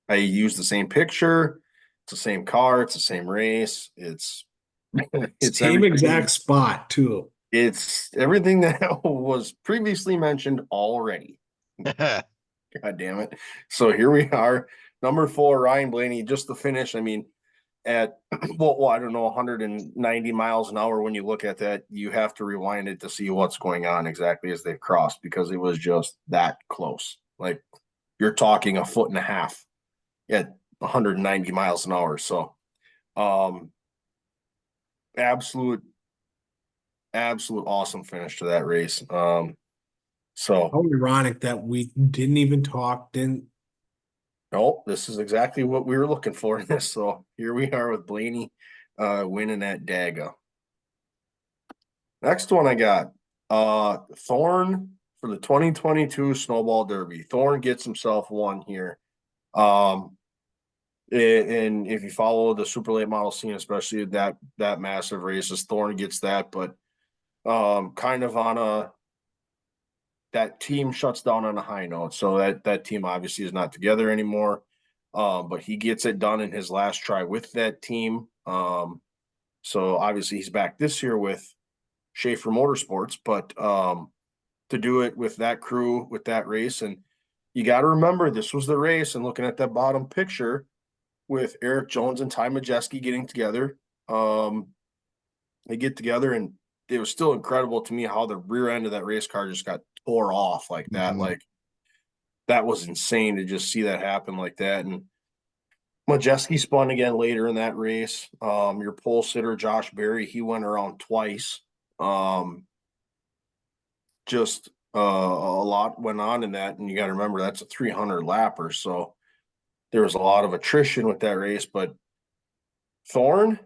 I use the same picture. It's the same car. It's the same race. It's same exact spot too. It's everything that was previously mentioned already. God damn it. So here we are. Number 4, Ryan Blaney, just the finish. I mean, at well, I don't know, 190 miles an hour. When you look at that, you have to rewind it to see what's going on exactly as they crossed, because it was just that close. Like, you're talking a foot and a half at 190 miles an hour. So absolute awesome finish to that race. So how ironic that we didn't even talk, no, this is exactly what we were looking for in this. So here we are with Blaney winning at Daga. Next one I got Thorne for the 2022 Snowball Derby. Thorne gets himself one here. And if you follow the super late model scene, especially that massive races, Thorne gets that, but kind of on that team shuts down on a high note. So that team obviously is not together anymore. But he gets it done in his last try with that team. So obviously he's back this year with Schaefer Motorsports, but to do it with that crew, with that race. And you got to remember, this was the race, and looking at that bottom picture with Eric Jones and Ty Majeski getting together, they get together, and it was still incredible to me how the rear end of that race car just got tore off like that. Mhm. Like, that was insane to just see that happen like that. And Majeski spun again later in that race. Your pole sitter, Josh Berry, he went around twice. Just a lot went on in that, and you got to remember that's a 300 lapper, so there was a lot of attrition with that race. But Thorne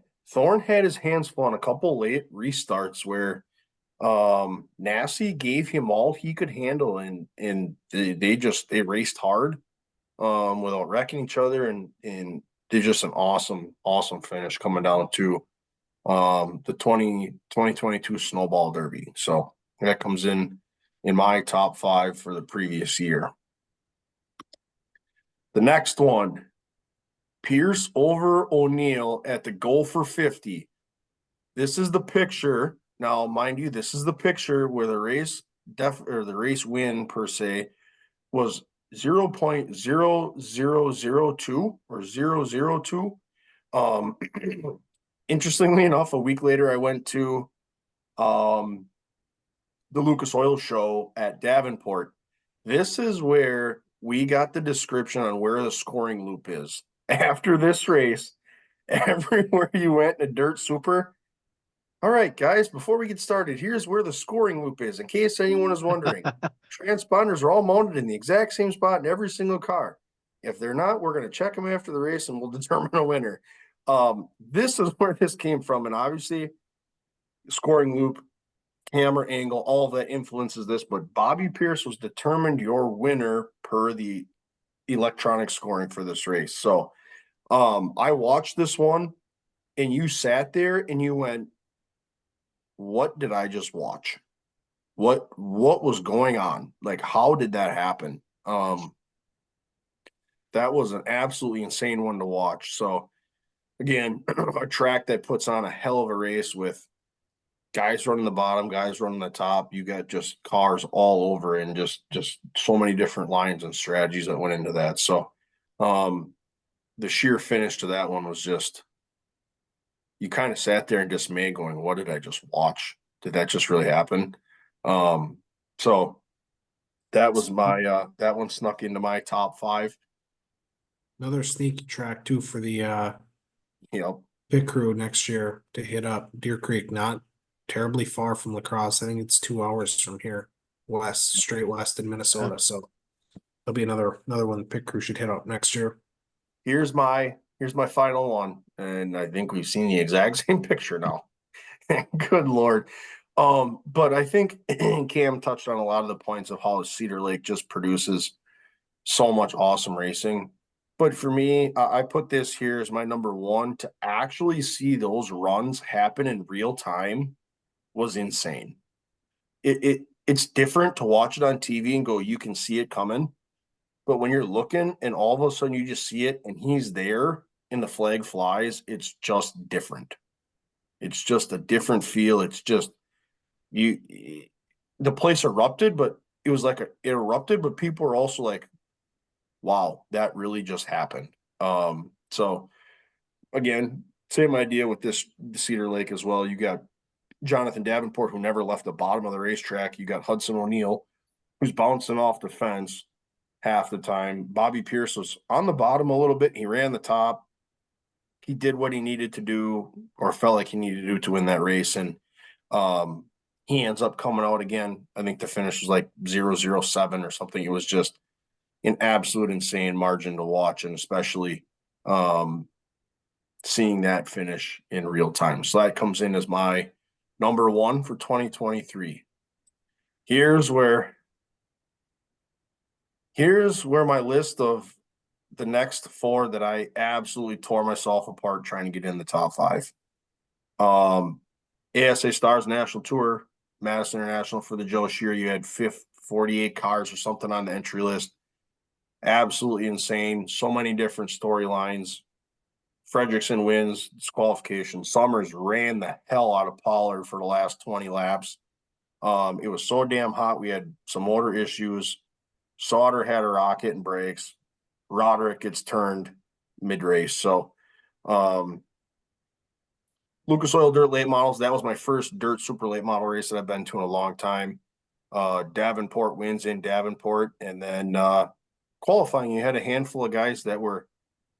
had his hands full on a couple late restarts where Nassie gave him all he could handle, and they raced hard without wrecking each other, and they're just an awesome finish coming down to the 2022 Snowball Derby. So that comes in my top 5 for the previous year. The next one, Pierce over O'Neill at the Go for 50. This is the picture. Now, mind you, this is the picture where the race the race win per se was 0.0002 or 002. Interestingly enough, a week later, I went to the Lucas Oil show at Davenport. This is where we got the description on where the scoring loop is. After this race, everywhere you went in a dirt super. All right, guys, before we get started, here's where the scoring loop is. In case anyone is wondering, transponders are all mounted in the exact same spot in every single car. If they're not, we're going to check them after the race and we'll determine a winner. This is where this came from. And obviously, scoring loop, camera angle, all of that influences this. But Bobby Pierce was determined your winner per the electronic scoring for this race. So I watched this one and you sat there and you went, what did I just watch? What was going on? Like, how did that happen? That was an absolutely insane one to watch. So again, a track that puts on a hell of a race with guys running the bottom, guys running the top. You got just cars all over and just so many different lines and strategies that went into that. So the sheer finish to that one was just, you kind of sat there in dismay going, what did I just watch? Did that just really happen? So that was my that one snuck into my top 5. Another sneaky track too for the Yep. pit crew next year to hit up Deer Creek, not terribly far from La Crosse. I think it's 2 hours from here, straight west in Minnesota. So there'll be another one the pit crew should hit up next year. Here's my final one, and I think we've seen the exact same picture now. Good Lord. But I think Cam touched on a lot of the points of how Cedar Lake just produces so much awesome racing. But for me, I put this here as my number 1. To actually see those runs happen in real time was insane. It's different to watch it on TV and go, you can see it coming. But when you're looking and all of a sudden you just see it and he's there and the flag flies, it's just different. It's just a different feel. It's just the place erupted, but it was like it erupted, but people were also like, wow, that really just happened. So again, same idea with the Cedar Lake as well. You got Jonathan Davenport, who never left the bottom of the racetrack. You got Hudson O'Neill, who's bouncing off the fence half the time. Bobby Pierce was on the bottom a little bit. He ran the top. He did what he needed to do or felt like he needed to do to win that race. And he ends up coming out again. I think the finish was like 007 or something. It was just an absolute insane margin to watch, and especially seeing that finish in real time. So that comes in as my number 1 for 2023. Here's where my list of the next 4 that I absolutely tore myself apart trying to get in the top 5. ASA Stars National Tour, Madison International for the Joe Shear. You had 48 cars or something on the entry list. Absolutely insane. So many different storylines. Fredrickson wins disqualification. Summers ran the hell out of Pollard for the last 20 laps. It was so damn hot. We had some motor issues. Sauter had a rocket and brakes. Roderick gets turned mid-race. So Lucas Oil Dirt Late Models, that was my first dirt super late model race that I've been to in a long time. Davenport wins in Davenport. And then qualifying, you had a handful of guys that were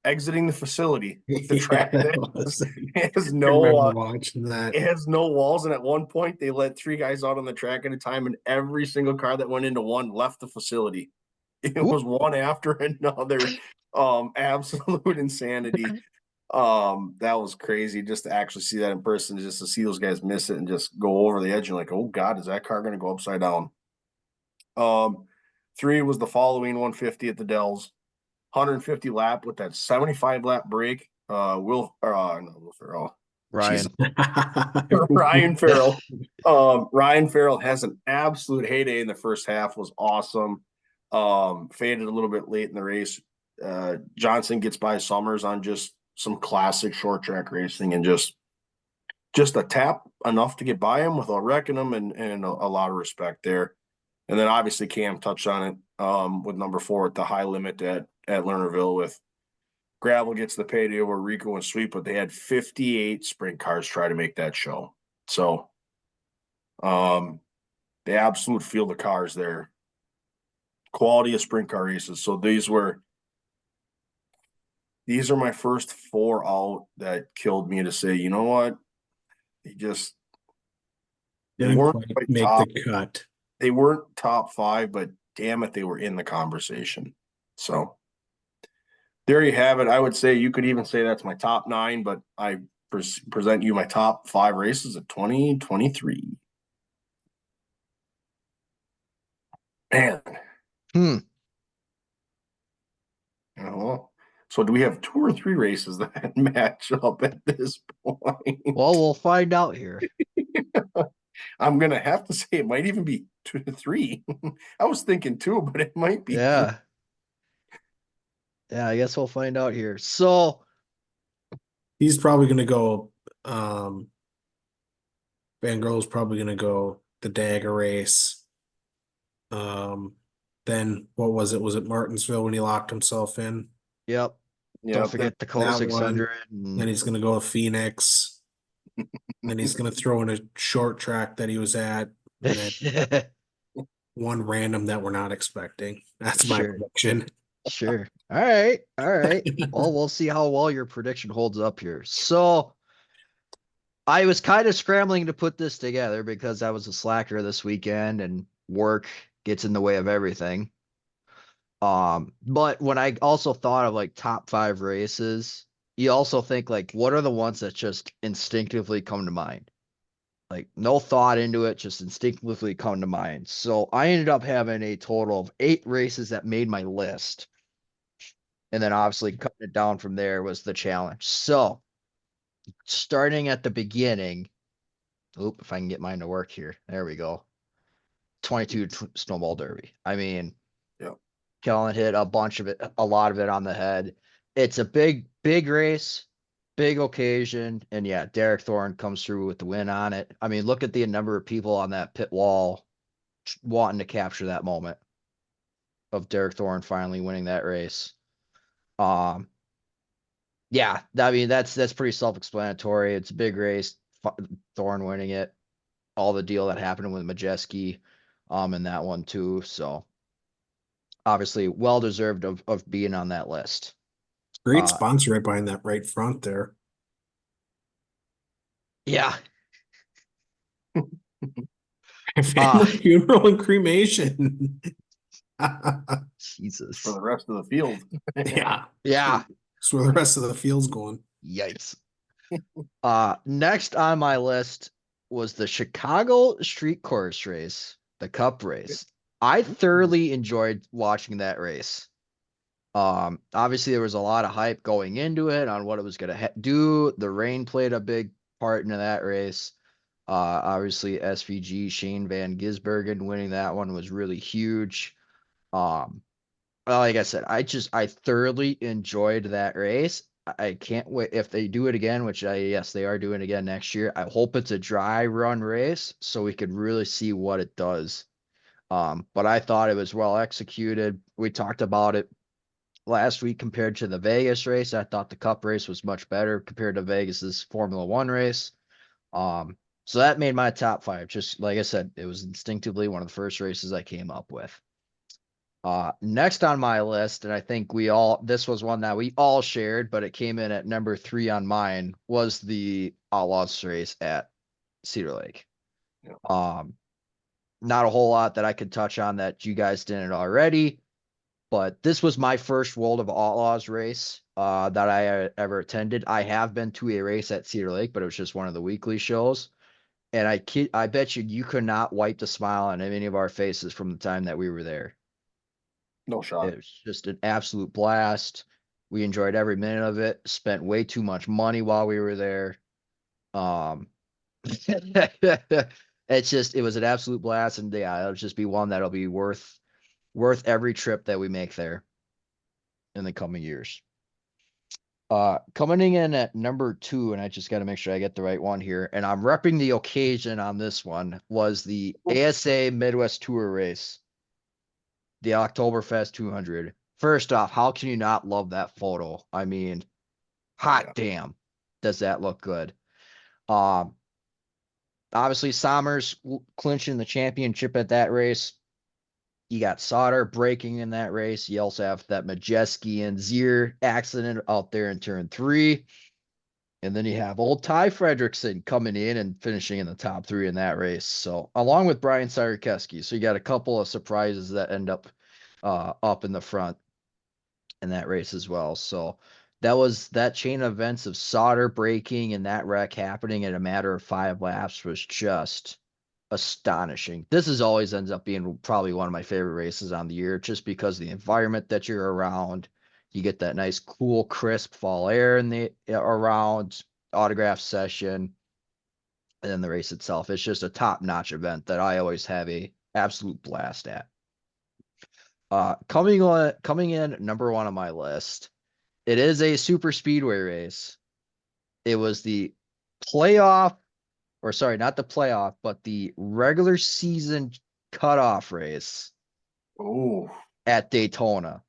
exiting the facility with the track that has no watching that. it has no walls. And at one point they let 3 guys out on the track at a time, and every single car that went into one left the facility. It was one after another. Absolute insanity. That was crazy just to actually see that in person, just to see those guys miss it and just go over the edge. And like, oh God, is that car going to go upside down? 3 was the following 150 at the Dells, 150 lap with that 75 lap break. Will Ferrell. Ryan. Ryan Farrell. Ryan Farrell has an absolute heyday in the first half, was awesome. Faded a little bit late in the race. Johnson gets by Summers on just some classic short track racing and just a tap enough to get by him without wrecking him, and a lot of respect there. And then obviously Cam touched on it with number 4 at the high limit at Lernerville with Gravel gets the payday over Rico and Sweet, but they had 58 sprint cars try to make that show. So the absolute field of cars there. Quality of sprint car races. So these are my first 4 out that killed me to say, you know what? They Didn't weren't quite quite make top. the cut. They weren't top 5, but damn it, they were in the conversation. So there you have it. I would say you could even say that's my top 9, but I present you my top 5 races of 2023. Man. So do we have 2 or 3 races that match up at this point? Well, we'll find out here. I'm gonna have to say it might even be 2 to 3. I was thinking 2, but it might be 3. Yeah. Yeah, I guess we'll find out here. So He's probably going to go. Van Grohl's probably going to go the Dagger race. Then what was it? Was it Martinsville when he locked himself in? yep. Yeah, Don't forget the Colt that 600. Then he's going to go to Phoenix. Then he's going to throw in a short track that he was at. And then one random that we're not expecting. That's my prediction. Sure. All right. All right. Well, we'll see how well your prediction holds up here. So I was kind of scrambling to put this together because I was a slacker this weekend and work gets in the way of everything. But when I also thought of like top 5 races, you also think like, what are the ones that just instinctively come to mind? Like no thought into it, just instinctively come to mind. So I ended up having a total of 8 races that made my list. And then obviously cutting it down from there was the challenge. So starting at the beginning, if I can get mine to work here. There we go. 22 Snowball Derby. I mean, Yep. Kellen hit a lot of it on the head. It's a big race, big occasion. And yeah, Derek Thorne comes through with the win on it. I mean, look at the number of people on that pit wall wanting to capture that moment of Derek Thorne finally winning that race. Yeah, I mean, that's pretty self-explanatory. It's a big race, Thorne winning it, all the deal that happened with Majeski, in that one too. So obviously well deserved of being on that list. Great sponsor right behind that right front there. Yeah. Family funeral and cremation. Jesus. For the rest of the field. Yeah. Yeah. That's where the rest of the field's going. Yikes. Next on my list was the Chicago Street Course race, the Cup race. I thoroughly enjoyed watching that race. Obviously there was a lot of hype going into it on what it was going to do. The rain played a big part into that race. Obviously SVG Shane Van Gisbergen winning that one was really huge. Like I said, I thoroughly enjoyed that race. I can't wait if they do it again, which yes, they are doing again next year. I hope it's a dry run race so we could really see what it does. But I thought it was well executed. We talked about it last week compared to the Vegas race. I thought the Cup race was much better compared to Vegas's Formula One race. So that made my top 5. Just like I said, it was instinctively one of the first races I came up with. Next on my list, and I think this was one that we all shared, but it came in at number 3 on mine, was the Outlaws race at Cedar Lake. Yeah. Not a whole lot that I could touch on that you guys didn't already, but this was my first World of Outlaws race that I ever attended. I have been to a race at Cedar Lake, but it was just one of the weekly shows. And I bet you could not wipe the smile on any of our faces from the time that we were there. No shot. It was just an absolute blast. We enjoyed every minute of it. Spent way too much money while we were there. It was an absolute blast, and yeah, it'll just be one that'll be worth every trip that we make there in the coming years. Coming in at number 2, and I just got to make sure I get the right one here, and I'm repping the occasion on this one, was the ASA Midwest Tour race, the Oktoberfest 200. First off, how can you not love that photo? I mean, hot Yeah. damn, does that look good? Um, Obviously, Sommers clinching the championship at that race. You got Sauter breaking in that race. You also have that Majeski and Zier accident out there in turn 3. And then you have old Ty Fredrickson coming in and finishing in the top 3 in that race. So along with Brian Syrkeski. So you got a couple of surprises that end up up in the front in that race as well. So that was that chain of events of Sauter breaking and that wreck happening in a matter of 5 laps was just astonishing. This is always ends up being probably one of my favorite races on the year, just because the environment that you're around. You get that nice, cool, crisp fall air in the around autograph session, and then the race itself. It's just a top-notch event that I always have a absolute blast at. Coming in number 1 on my list. It is a super speedway race. It was the playoff, or sorry, not the playoff, but the regular season cutoff race Oh, at Daytona.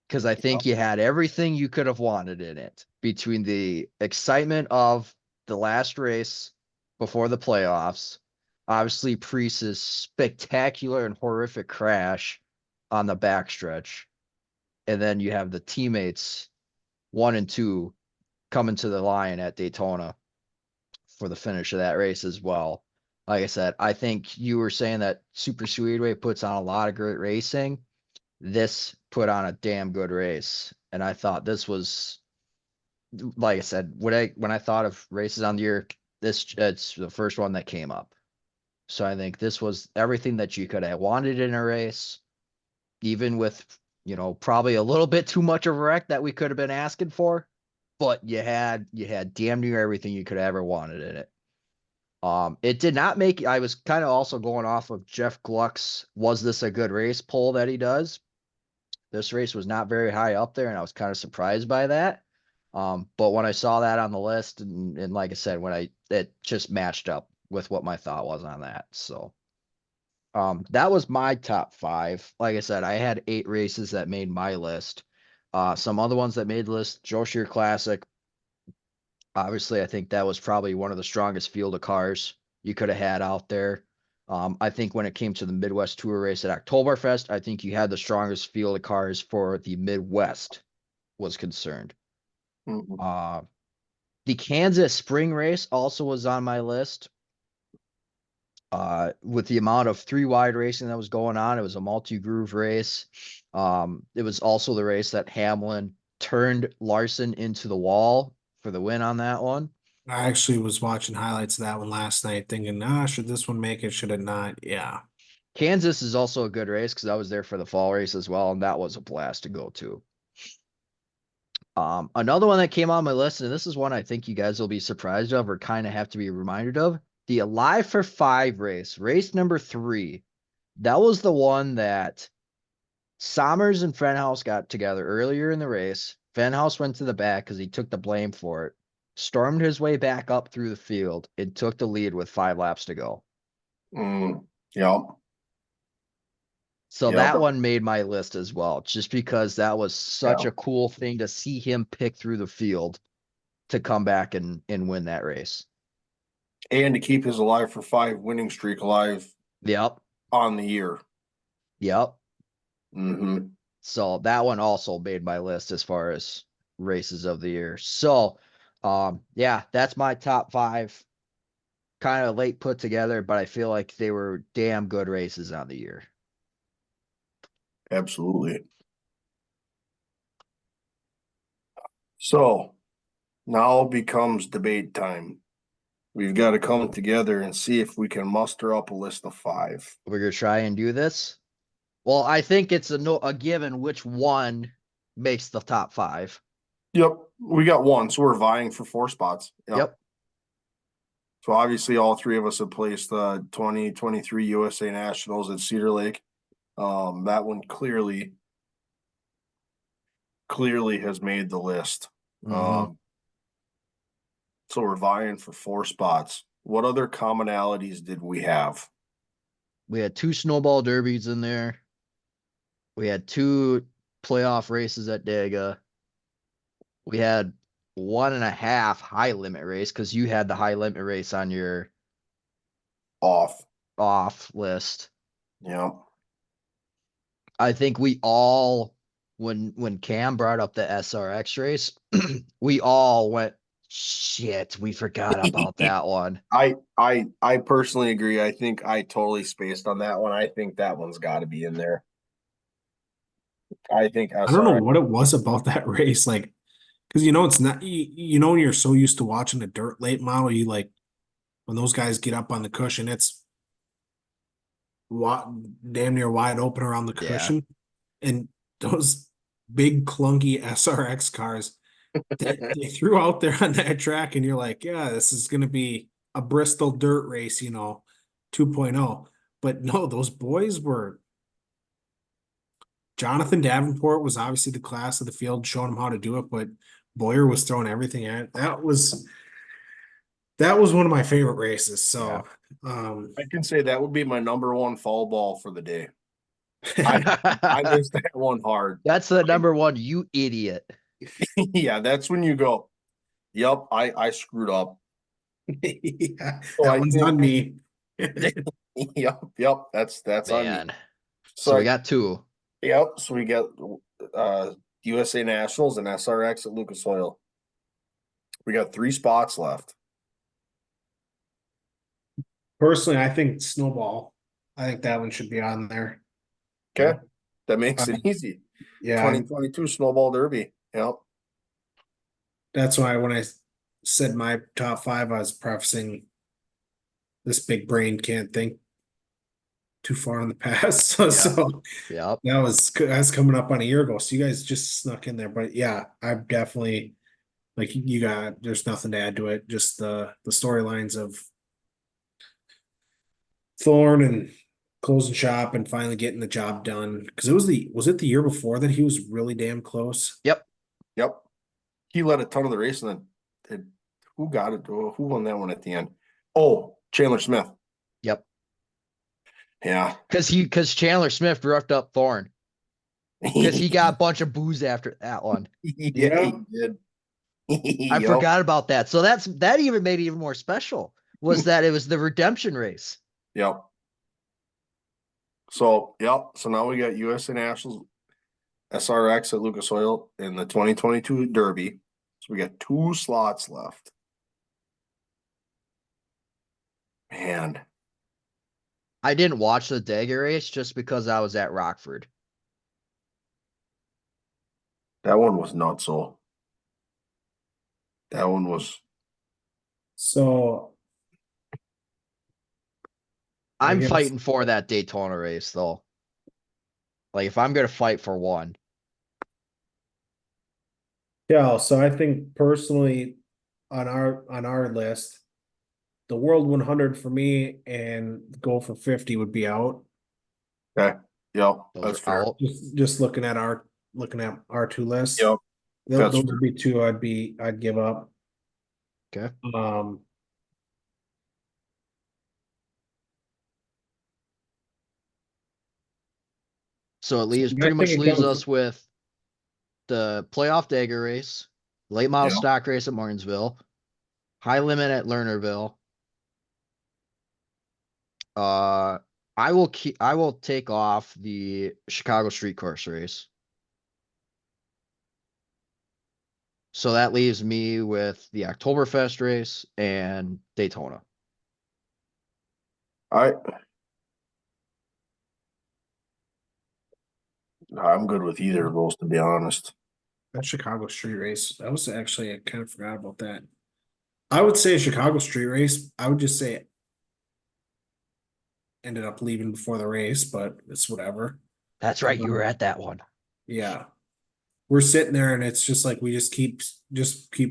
Because I think you had everything you could have wanted in it, between the excitement of the last race before the playoffs, obviously Priest's spectacular and horrific crash on the backstretch, and then you have the teammates 1 and 2 coming to the line at Daytona for the finish of that race as well. Like I said, I think you were saying that Super Speedway puts on a lot of great racing. This put on a damn good race, and I thought this was, like I said, when I thought of races on the year, it's the first one that came up. So I think this was everything that you could have wanted in a race, even with, probably a little bit too much of a wreck that we could have been asking for, but you had damn near everything you could have ever wanted in it. It did not make. I was kind of also going off of Jeff Gluck's "Was this a good race?" poll that he does. This race was not very high up there, and I was kind of surprised by that. But when I saw that on the list, and like I said, it just matched up with what my thought was on that. So, that was my top 5. Like I said, I had 8 races that made my list. Some other ones that made the list: Joe Shear Classic. Obviously, I think that was probably one of the strongest field of cars you could have had out there. I think when it came to the Midwest Tour race at Oktoberfest, I think you had the strongest field of cars for the Midwest was concerned. mhm. The Kansas Spring race also was on my list. With the amount of 3 wide racing that was going on, it was a multi-groove race. It was also the race that Hamlin turned Larson into the wall for the win on that one. I actually was watching highlights of that one last night, thinking, should this one make it? Should it not? Yeah. Kansas is also a good race because I was there for the fall race as well, and that was a blast to go to. Another one that came on my list, and this is one I think you guys will be surprised of or kind of have to be reminded of, the Alive for 5 race number 3. That was the one that Sommers and Fenhouse got together earlier in the race. Fenhouse went to the back because he took the blame for it, stormed his way back up through the field, and took the lead with 5 laps to go. Yep. So Yep. that one made my list as well, just because that was such Yeah. a cool thing to see him pick through the field to come back and win that race. And to keep his Alive for 5 winning streak alive Yep. on the year. Yep. Mm-hmm. So that one also made my list as far as races of the year. So, yeah, that's my top 5. Kind of late put together, but I feel like they were damn good races on the year. Absolutely. So now becomes debate time. We've got to come together and see if we can muster up a list of 5. We're gonna try and do this. Well, I think it's a given which one makes the top 5. Yep. We got 1, so we're vying for 4 spots. Yep. So obviously all 3 of us have placed the 2023 USA Nationals at Cedar Lake. That one clearly clearly has made the list. Mhm. So we're vying for 4 spots. What other commonalities did we have? We had 2 snowball derbies in there. We had 2 playoff races at Dega. We had 1.5 high limit race because you had the high limit race on your Off. off list. Yeah. I think we all, when Cam brought up the SRX race, we all went, shit, we forgot about that one. I personally agree. I think I totally spaced on that one. I think that one's got to be in there. I think I don't know SRX. what it was about that race, like, because it's not when you're so used to watching a dirt late model, you like when those guys get up on the cushion, it's damn near wide open around the Yeah. cushion, and those big clunky SRX cars they threw out there on that track, and you're like, yeah, this is gonna be a Bristol dirt race, 2.0. But no, those boys were. Jonathan Davenport was obviously the class of the field, showing him how to do it, but Boyer was throwing everything at it. That was one of my favorite races. So, I can say that would be my number one fall ball for the day. I missed that one hard. That's the number one, you idiot. Yeah, that's when you go, yep, I screwed up. yeah, So that I one's think, on me. yep, that's on me. Man. So So we I, got 2. yep, so we got USA Nationals and SRX at Lucas Oil. We got 3 spots left. Personally, I think Snowball. I think that one should be on there. Okay. That makes it easy. Yeah, 2022 Snowball Derby. Yep. that's why when I said my top 5, I was prefacing this big brain can't think too far in the past. So, Yeah. so Yep. that's coming up on a year ago. So you guys just snuck in there. But yeah, I'm definitely like there's nothing to add to it. Just the storylines of Thorne and closing shop and finally getting the job done. Because was it the year before that he was really damn close? Yep. Yep. He led a ton of the race, and then who got it? Who won that one at the end? Oh, Chandler Smith. Yep. Yeah. Because Chandler Smith roughed up Thorne. Because he got a bunch of booze after that one. Yeah, he did. I Yep. forgot about that. So that even made it even more special. Was that it was the redemption race. Yep. So, yep. So now we got USA Nationals SRX at Lucas Oil in the 2022 Derby. So we got 2 slots left. Man, I didn't watch the Dagger race just because I was at Rockford. that one was nuts. So that one was. So I I'm guess fighting for that Daytona race though. Like if I'm gonna fight for one. yeah. So I think personally on our list, the World 100 for me and Go for 50 would be out. Okay. Yep. Those That's are fair. out. Just looking at our 2 lists. Yep. Those That's would be 2 I'd give up. Okay. So it leaves I pretty think much it leaves comes. us with the playoff Dagger race, late model Yeah. stock race at Martinsville, high limit at Lernerville. I will take off the Chicago Street Course race. So that leaves me with the Oktoberfest race and Daytona. I'm good with either of those, to be honest. That Chicago street race. That was actually, I kind of forgot about that. I would say a Chicago street race. I would just say it ended up leaving before the race, but it's whatever. That's right. You were at that one. Yeah. We're sitting there and it's just like we just keep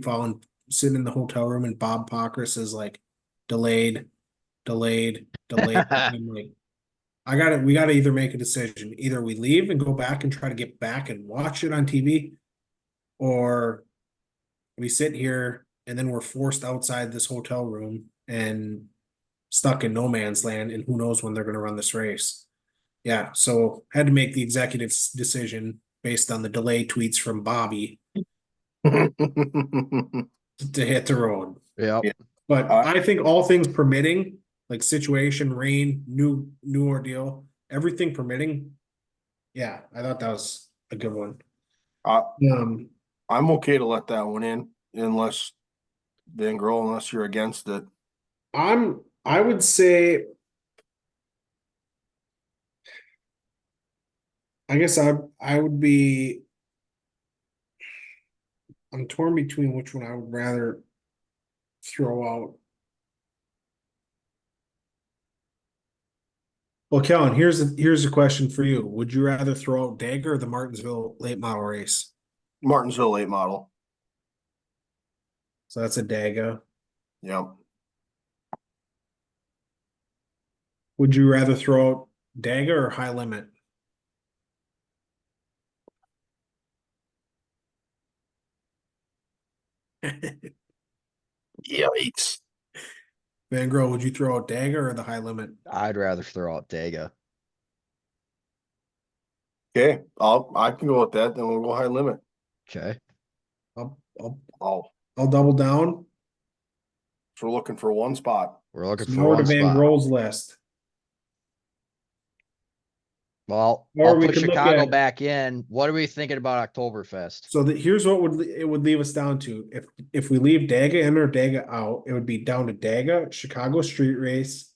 falling, sitting in the hotel room, and Bob Pockris is like delayed, delayed, delayed. I'm like, we gotta either make a decision. Either we leave and go back and try to get back and watch it on TV, or we sit here and then we're forced outside this hotel room and stuck in no man's land, and who knows when they're going to run this race. Yeah, so had to make the executive decision based on the delay tweets from Bobby to hit the road. Yep. Yeah. But I think all things permitting, like situation, rain, new ordeal, everything permitting. Yeah, I thought that was a good one. I, Um, I'm okay to let that one in unless unless you're against it. I would say, I guess I would be, I'm torn between which one I would rather throw out. Well, Kellen, here's a question for you. Would you rather throw out Dagger or the Martinsville late model race? Martinsville late model. So that's a Dagger. Yep. Would you rather throw out Dagger or High Limit? Yikes. Van Gogh, would you throw out Dagger or the High Limit? I'd rather throw out Dega. Okay, I can go with that. Then we'll go high limit. Okay. I'll Oh, I'll double down. so we're looking for one spot. We're looking So for now we're to one Van spot. Grohl's list. Well, Or I'll we put could look Chicago at- back in. What are we thinking about Oktoberfest? So here's what it would leave us down to. If we leave Daga in or Daga out, it would be down to Daga, Chicago Street Race,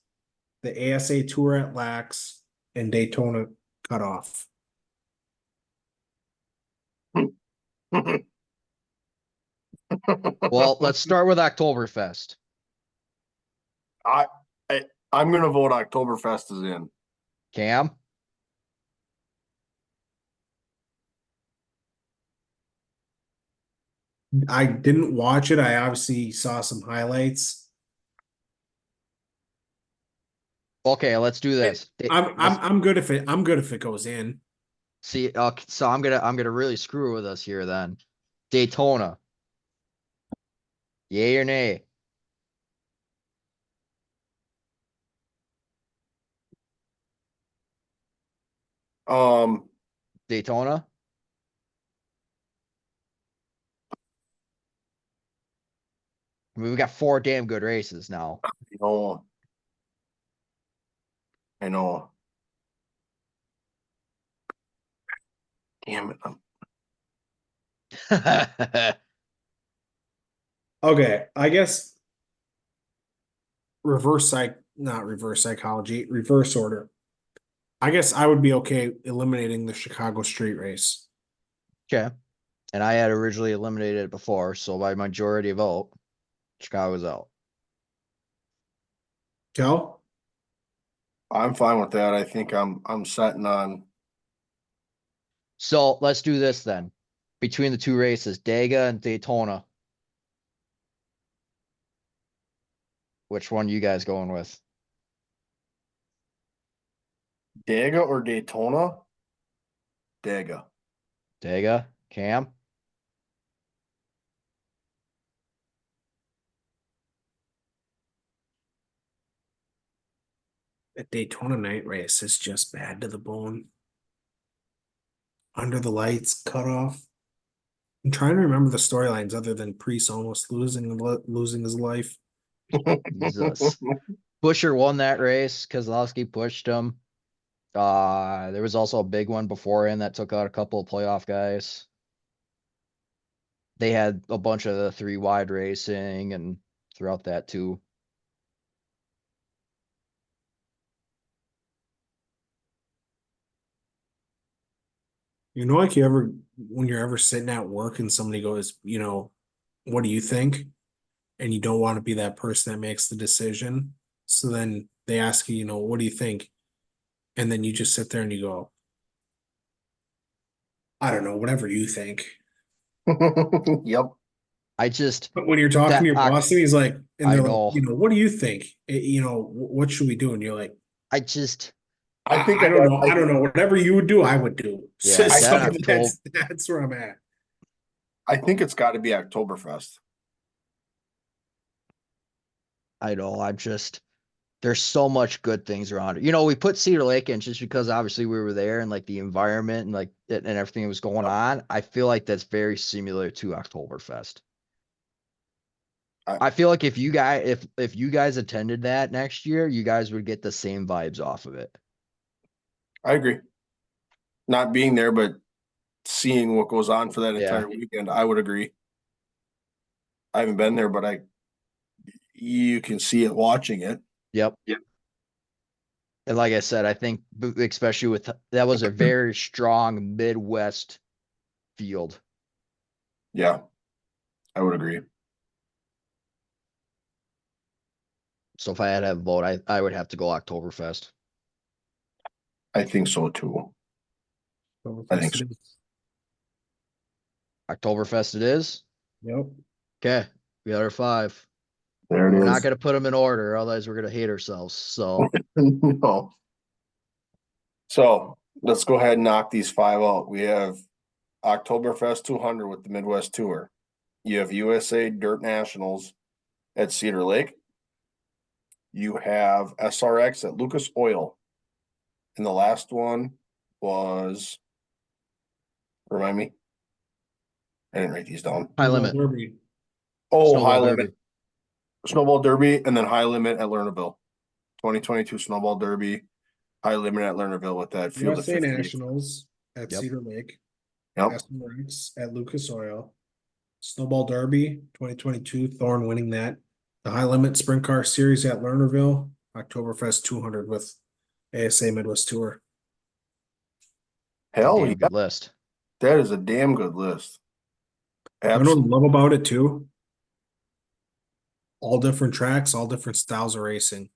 the ASA Tour at Lax, and Daytona Cutoff. Well, let's start with Oktoberfest. I'm gonna vote Oktoberfest is in. Cam? I didn't watch it. I obviously saw some highlights. Okay, let's do this. I'm good if it goes in. See, so I'm gonna really screw with us here then. Daytona. Yay or nay? Daytona? I mean, we got 4 damn good races now. You know, I know. Damn it. Okay, I guess not reverse psychology, reverse order. I guess I would be okay eliminating the Chicago street race. Okay. And I had originally eliminated it before, so by majority vote, Chicago's out. Kel? I'm fine with that. I think I'm setting on. So let's do this then. Between the two races, Daga and Daytona. Which one you guys going with? Daga or Daytona? Daga. Daga? Cam? The Daytona night race is just bad to the bone. Under the lights, cut off. I'm trying to remember the storylines other than Priest almost losing his life. Jesus. Busher won that race. Kozlowski pushed him. There was also a big one beforehand that took out a couple of playoff guys. They had a bunch of the 3 wide racing and throughout that too. Like when you're ever sitting at work and somebody goes, what do you think? And you don't want to be that person that makes the decision. So then they ask you, what do you think? And then you just sit there and you go, I don't know, whatever you think. Yep. But when you're talking to your boss and he's like, and they're know. like, what do you think? What should we do? And you're like, I think I don't know. I don't know. Whatever you would do, I would do. Yeah, So that's where I'm at. I think it's got to be Oktoberfest. I know. There's so much good things around it. You know, we put Cedar Lake in just because obviously we were there and like the environment and like and everything that was going on. I feel like that's very similar to Oktoberfest. I feel like if you guys attended that next year, you guys would get the same vibes off of it. I agree. Not being there, but seeing what goes on for that Yeah. entire weekend, I would agree. I haven't been there, but you can see it watching it. Yep. Yep. And like I said, I think especially with that was a very strong Midwest field. Yeah, I would agree. So if I had to have a vote, I would have to go Oktoberfest. I think so too. I think so. Oktoberfest it is. Yep. Okay, we got our 5. There We're it not is. going to put them in order, otherwise we're going to hate ourselves. So No. So let's go ahead and knock these 5 out. We have Oktoberfest 200 with the Midwest Tour. You have USA Dirt Nationals at Cedar Lake. You have SRX at Lucas Oil. And the last one was, remind me. I didn't write these down. high limit. Derby. Oh, Snowball high limit. Derby. Snowball Derby, and then high limit at Lernerville. 2022 Snowball Derby, high limit at Lernerville with that field of USA 50. Nationals at Yep. Cedar Lake. Yep. SMX at Lucas Oil. Snowball Derby 2022, Thorn winning that. The High Limit Sprint Car Series at Lernerville, Oktoberfest 200 with ASA Midwest Tour. Hell Damn yeah. good list. That is a damn good list. You know Absolutely. what I love about it too? All different tracks, all different styles of racing.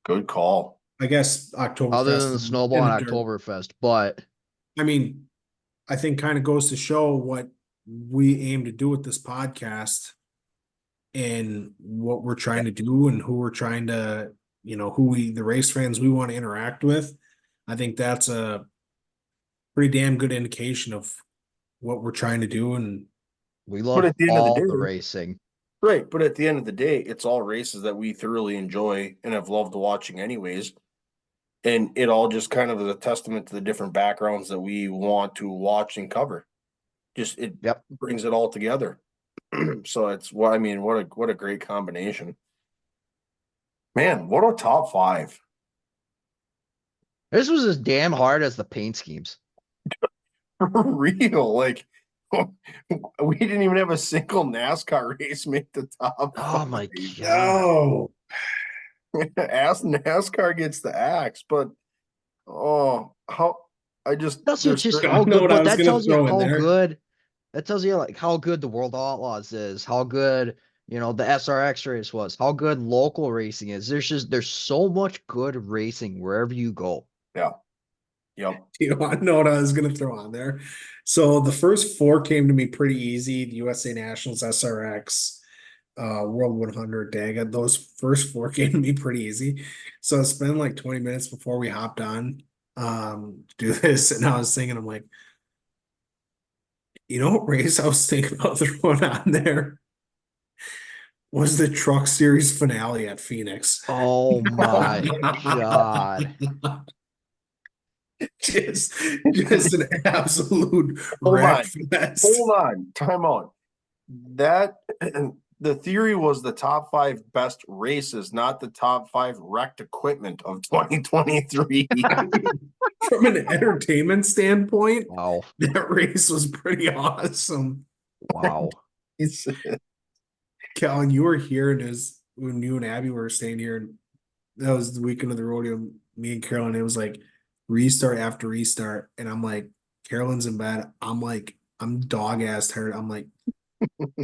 Good call. I guess Oktoberfest. Other than the Snowball and dirt. Oktoberfest, but I mean, I think kind of goes to show what we aim to do with this podcast and what we're trying to do and who we're trying to, the race fans we want to interact with. I think that's a pretty damn good indication of what we're trying to do. And we But love at the end of the all day, the racing. right. But at the end of the day, it's all races that we thoroughly enjoy and have loved watching anyways. And it all just kind of is a testament to the different backgrounds that we want to watch and cover. Just it Yep. brings it all together. So it's what I mean, what a great combination. Man, what a top 5. This was as damn hard as the paint schemes. For real. Like we didn't even have a single NASCAR race make the top 5. Oh my god. oh, Ask NASCAR gets the axe, but how I just Tells you just I how know good, what I but was that gonna tells you throw in how there. good. That tells you like how good the World Outlaws is, how good the SRX race was, how good local racing is. There's so much good racing wherever you go. yeah. Yep. I know what I was gonna throw on there. So the first 4 came to me pretty easy. The USA Nationals, SRX, World 100, Daga. Those first 4 came to me pretty easy. So I spent like 20 minutes before we hopped on to do this, and I was thinking, I'm like, what race I was thinking about throwing on there was the Truck Series finale at Phoenix. Oh my god. Just an absolute Hold wreck on. fest. Hold on. Time out. That the theory was the top 5 best races, not the top 5 wrecked equipment of 2023. From an entertainment standpoint, Wow. that race was pretty awesome. Wow. Callan, you were here, and when you and Abby were staying here, and that was the weekend of the rodeo. Me and Carolyn, it was like restart after restart, and I'm like, Carolyn's in bed. I'm dog ass tired. I'm like,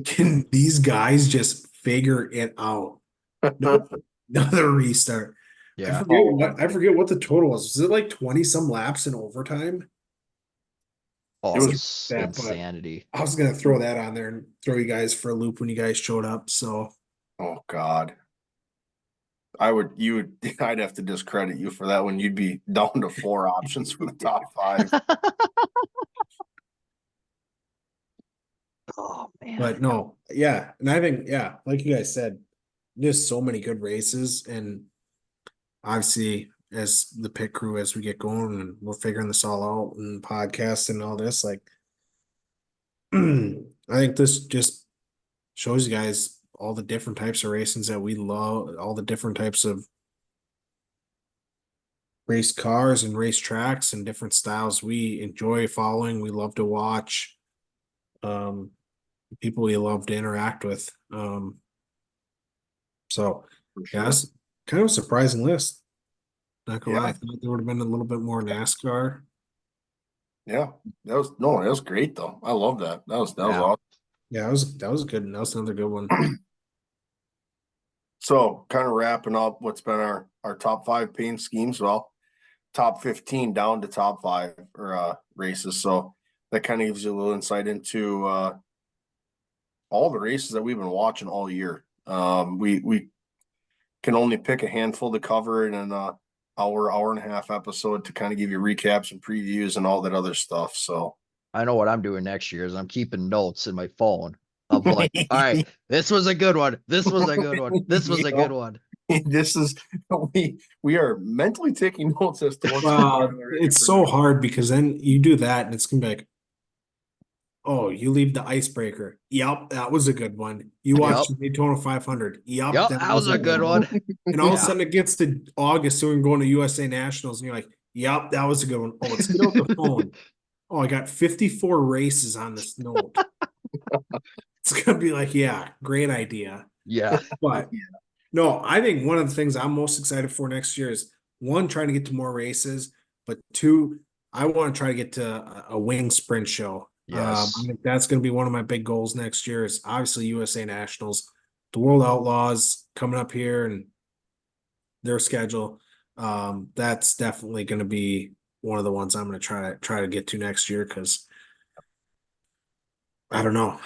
can these guys just figure it out? Nope, another restart. Yeah. I forget what the total was. Was it like 20 some laps in overtime? Oh, It it was was that, but- insanity. I was gonna throw that on there and throw you guys for a loop when you guys showed up. So Oh God. I'd have to discredit you for that one. You'd be down to 4 options for the top 5. But no, yeah, and I think like you guys said, there's so many good races, and obviously as the pit crew as we get going and we're figuring this all out and podcasts and all this, like I think this just shows you guys all the different types of racings that we love, all the different types of race cars and race tracks and different styles we enjoy following, we love to watch. People we love to interact with. So For yeah, sure. that's kind of a surprising list. Not gonna lie, I Yeah. thought there would have been a little bit more NASCAR. Yeah. That was great though. I love that. That was Yeah. awesome. Yeah, that was good. That was another good one. So kind of wrapping up what's been our top 5 paint schemes. Well, top 15 down to top 5 or races. So that kind of gives you a little insight into all the races that we've been watching all year. We can only pick a handful to cover in an hour and a half episode to kind of give you recaps and previews and all that other stuff. So I know what I'm doing next year is I'm keeping notes in my phone of like, all right, this was a good one. This was a good one. This was a good one. This is we are mentally taking notes as to what's It's so hard because then you do that and it's gonna be like, oh, you leave the icebreaker. Yep, that was a good one. You watched Yep. the Daytona 500. Yep, Yep, that that was was a good one. one. And all of a Yeah. sudden it gets to August, so we're going to USA Nationals, and you're like, yep, that was a good one. Oh, let's get out the phone. Oh, I got 54 races on this note. It's gonna be like, yeah, great idea. Yeah. But no, I think one of the things I'm most excited for next year is one, trying to get to more races, but two, I want to try to get to a wing sprint show. I Yes. think that's going to be one of my big goals next year. Is obviously USA Nationals, the World Outlaws coming up here and their schedule. That's definitely going to be one of the ones I'm going to try to get to next year because I don't know.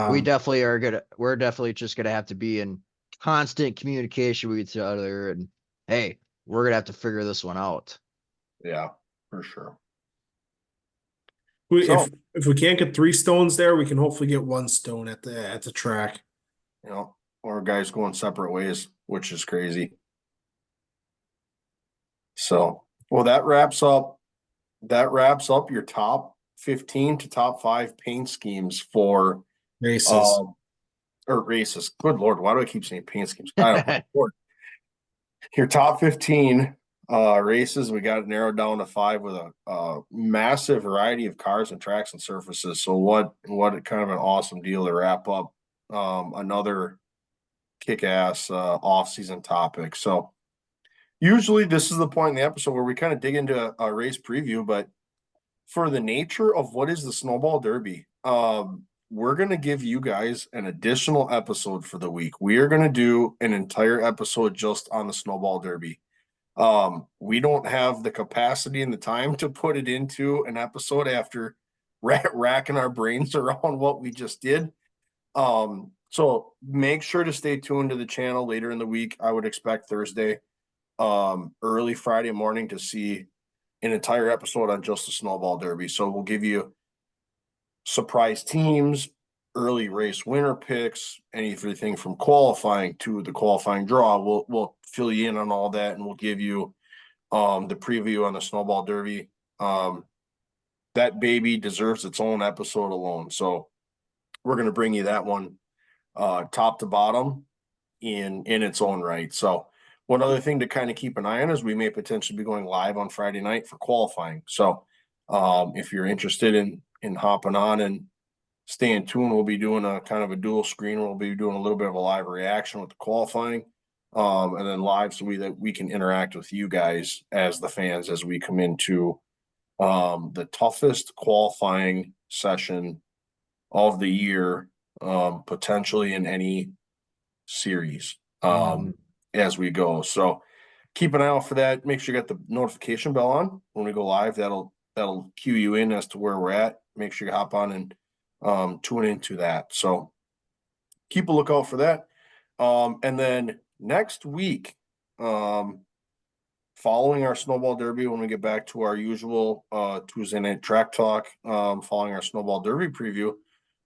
We definitely are gonna we're definitely just gonna have to be in constant communication with each other, and hey, we're gonna have to figure this one out. Yeah, for sure. If So, if we can't get 3 stones there, we can hopefully get 1 stone at the track. or guys going separate ways, which is crazy. So, well, that wraps up your top 15 to top 5 paint schemes for Races. or races. Good Lord, why do I keep saying paint schemes? I don't know. Your top 15 races, we got it narrowed down to 5 with a massive variety of cars and tracks and surfaces. So what kind of an awesome deal to wrap up another kick-ass off-season topic. So usually this is the point in the episode where we kind of dig into a race preview, but for the nature of what is the Snowball Derby, we're going to give you guys an additional episode for the week. We are going to do an entire episode just on the Snowball Derby. We don't have the capacity and the time to put it into an episode after racking our brains around what we just did. So make sure to stay tuned to the channel later in the week. I would expect Thursday, early Friday morning to see an entire episode on just the Snowball Derby. So we'll give you surprise teams, early race winner picks, anything from qualifying to the qualifying draw. We'll fill you in on all that, and we'll give you the preview on the Snowball Derby. That baby deserves its own episode alone. So we're going to bring you that one top to bottom in its own right. So one other thing to kind of keep an eye on is we may potentially be going live on Friday night for qualifying. So if you're interested in hopping on and staying tuned, we'll be doing a kind of a dual screen. We'll be doing a little bit of a live reaction with the qualifying, and then live so that we can interact with you guys as the fans as we come into the toughest qualifying session of the year, potentially in any series as we go. So keep an eye out for that. Make sure you got the notification bell on when we go live. That'll cue you in as to where we're at. Make sure you hop on and tune into that. So keep a lookout for that. And then next week, following our Snowball Derby, when we get back to our usual Tuesday night track talk, following our Snowball Derby preview,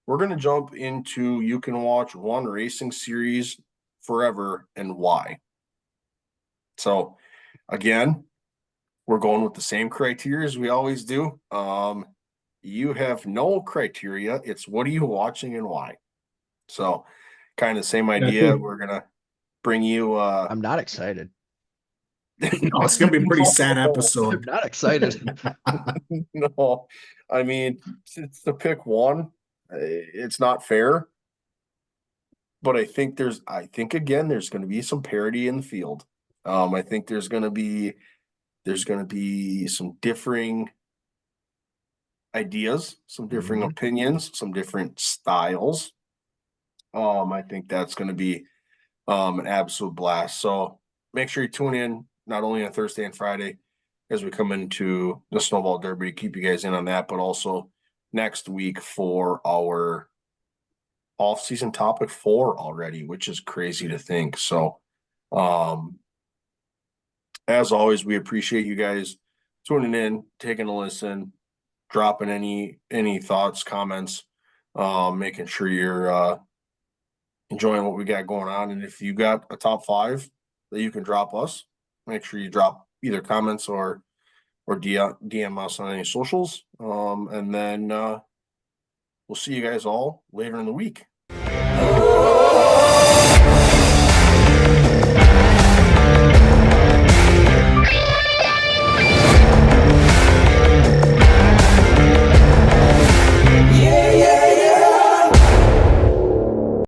we're gonna jump into you can watch one racing series forever and why. So again, we're going with the same criteria as we always do. You have no criteria. It's what are you watching and why? So kind of same idea. cool. We're gonna bring you I'm not excited. No, it's gonna be a pretty sad I'm episode. not excited. no, I mean it's to pick one. It's not fair. But I think again there's gonna be some parity in the field. I think there's gonna be some differing ideas, some differing Mhm. opinions, some different styles. I think that's gonna be an absolute blast. So make sure you tune in not only on Thursday and Friday as we come into the Snowball Derby to keep you guys in on that, but also next week for our off-season topic 4 already, which is crazy to think. So as always, we appreciate you guys tuning in, taking a listen, dropping any thoughts, comments, making sure you're enjoying what we got going on. And if you got a top 5 that you can drop us, make sure you drop either comments or DM us on any socials. And then we'll see you guys all later in the week.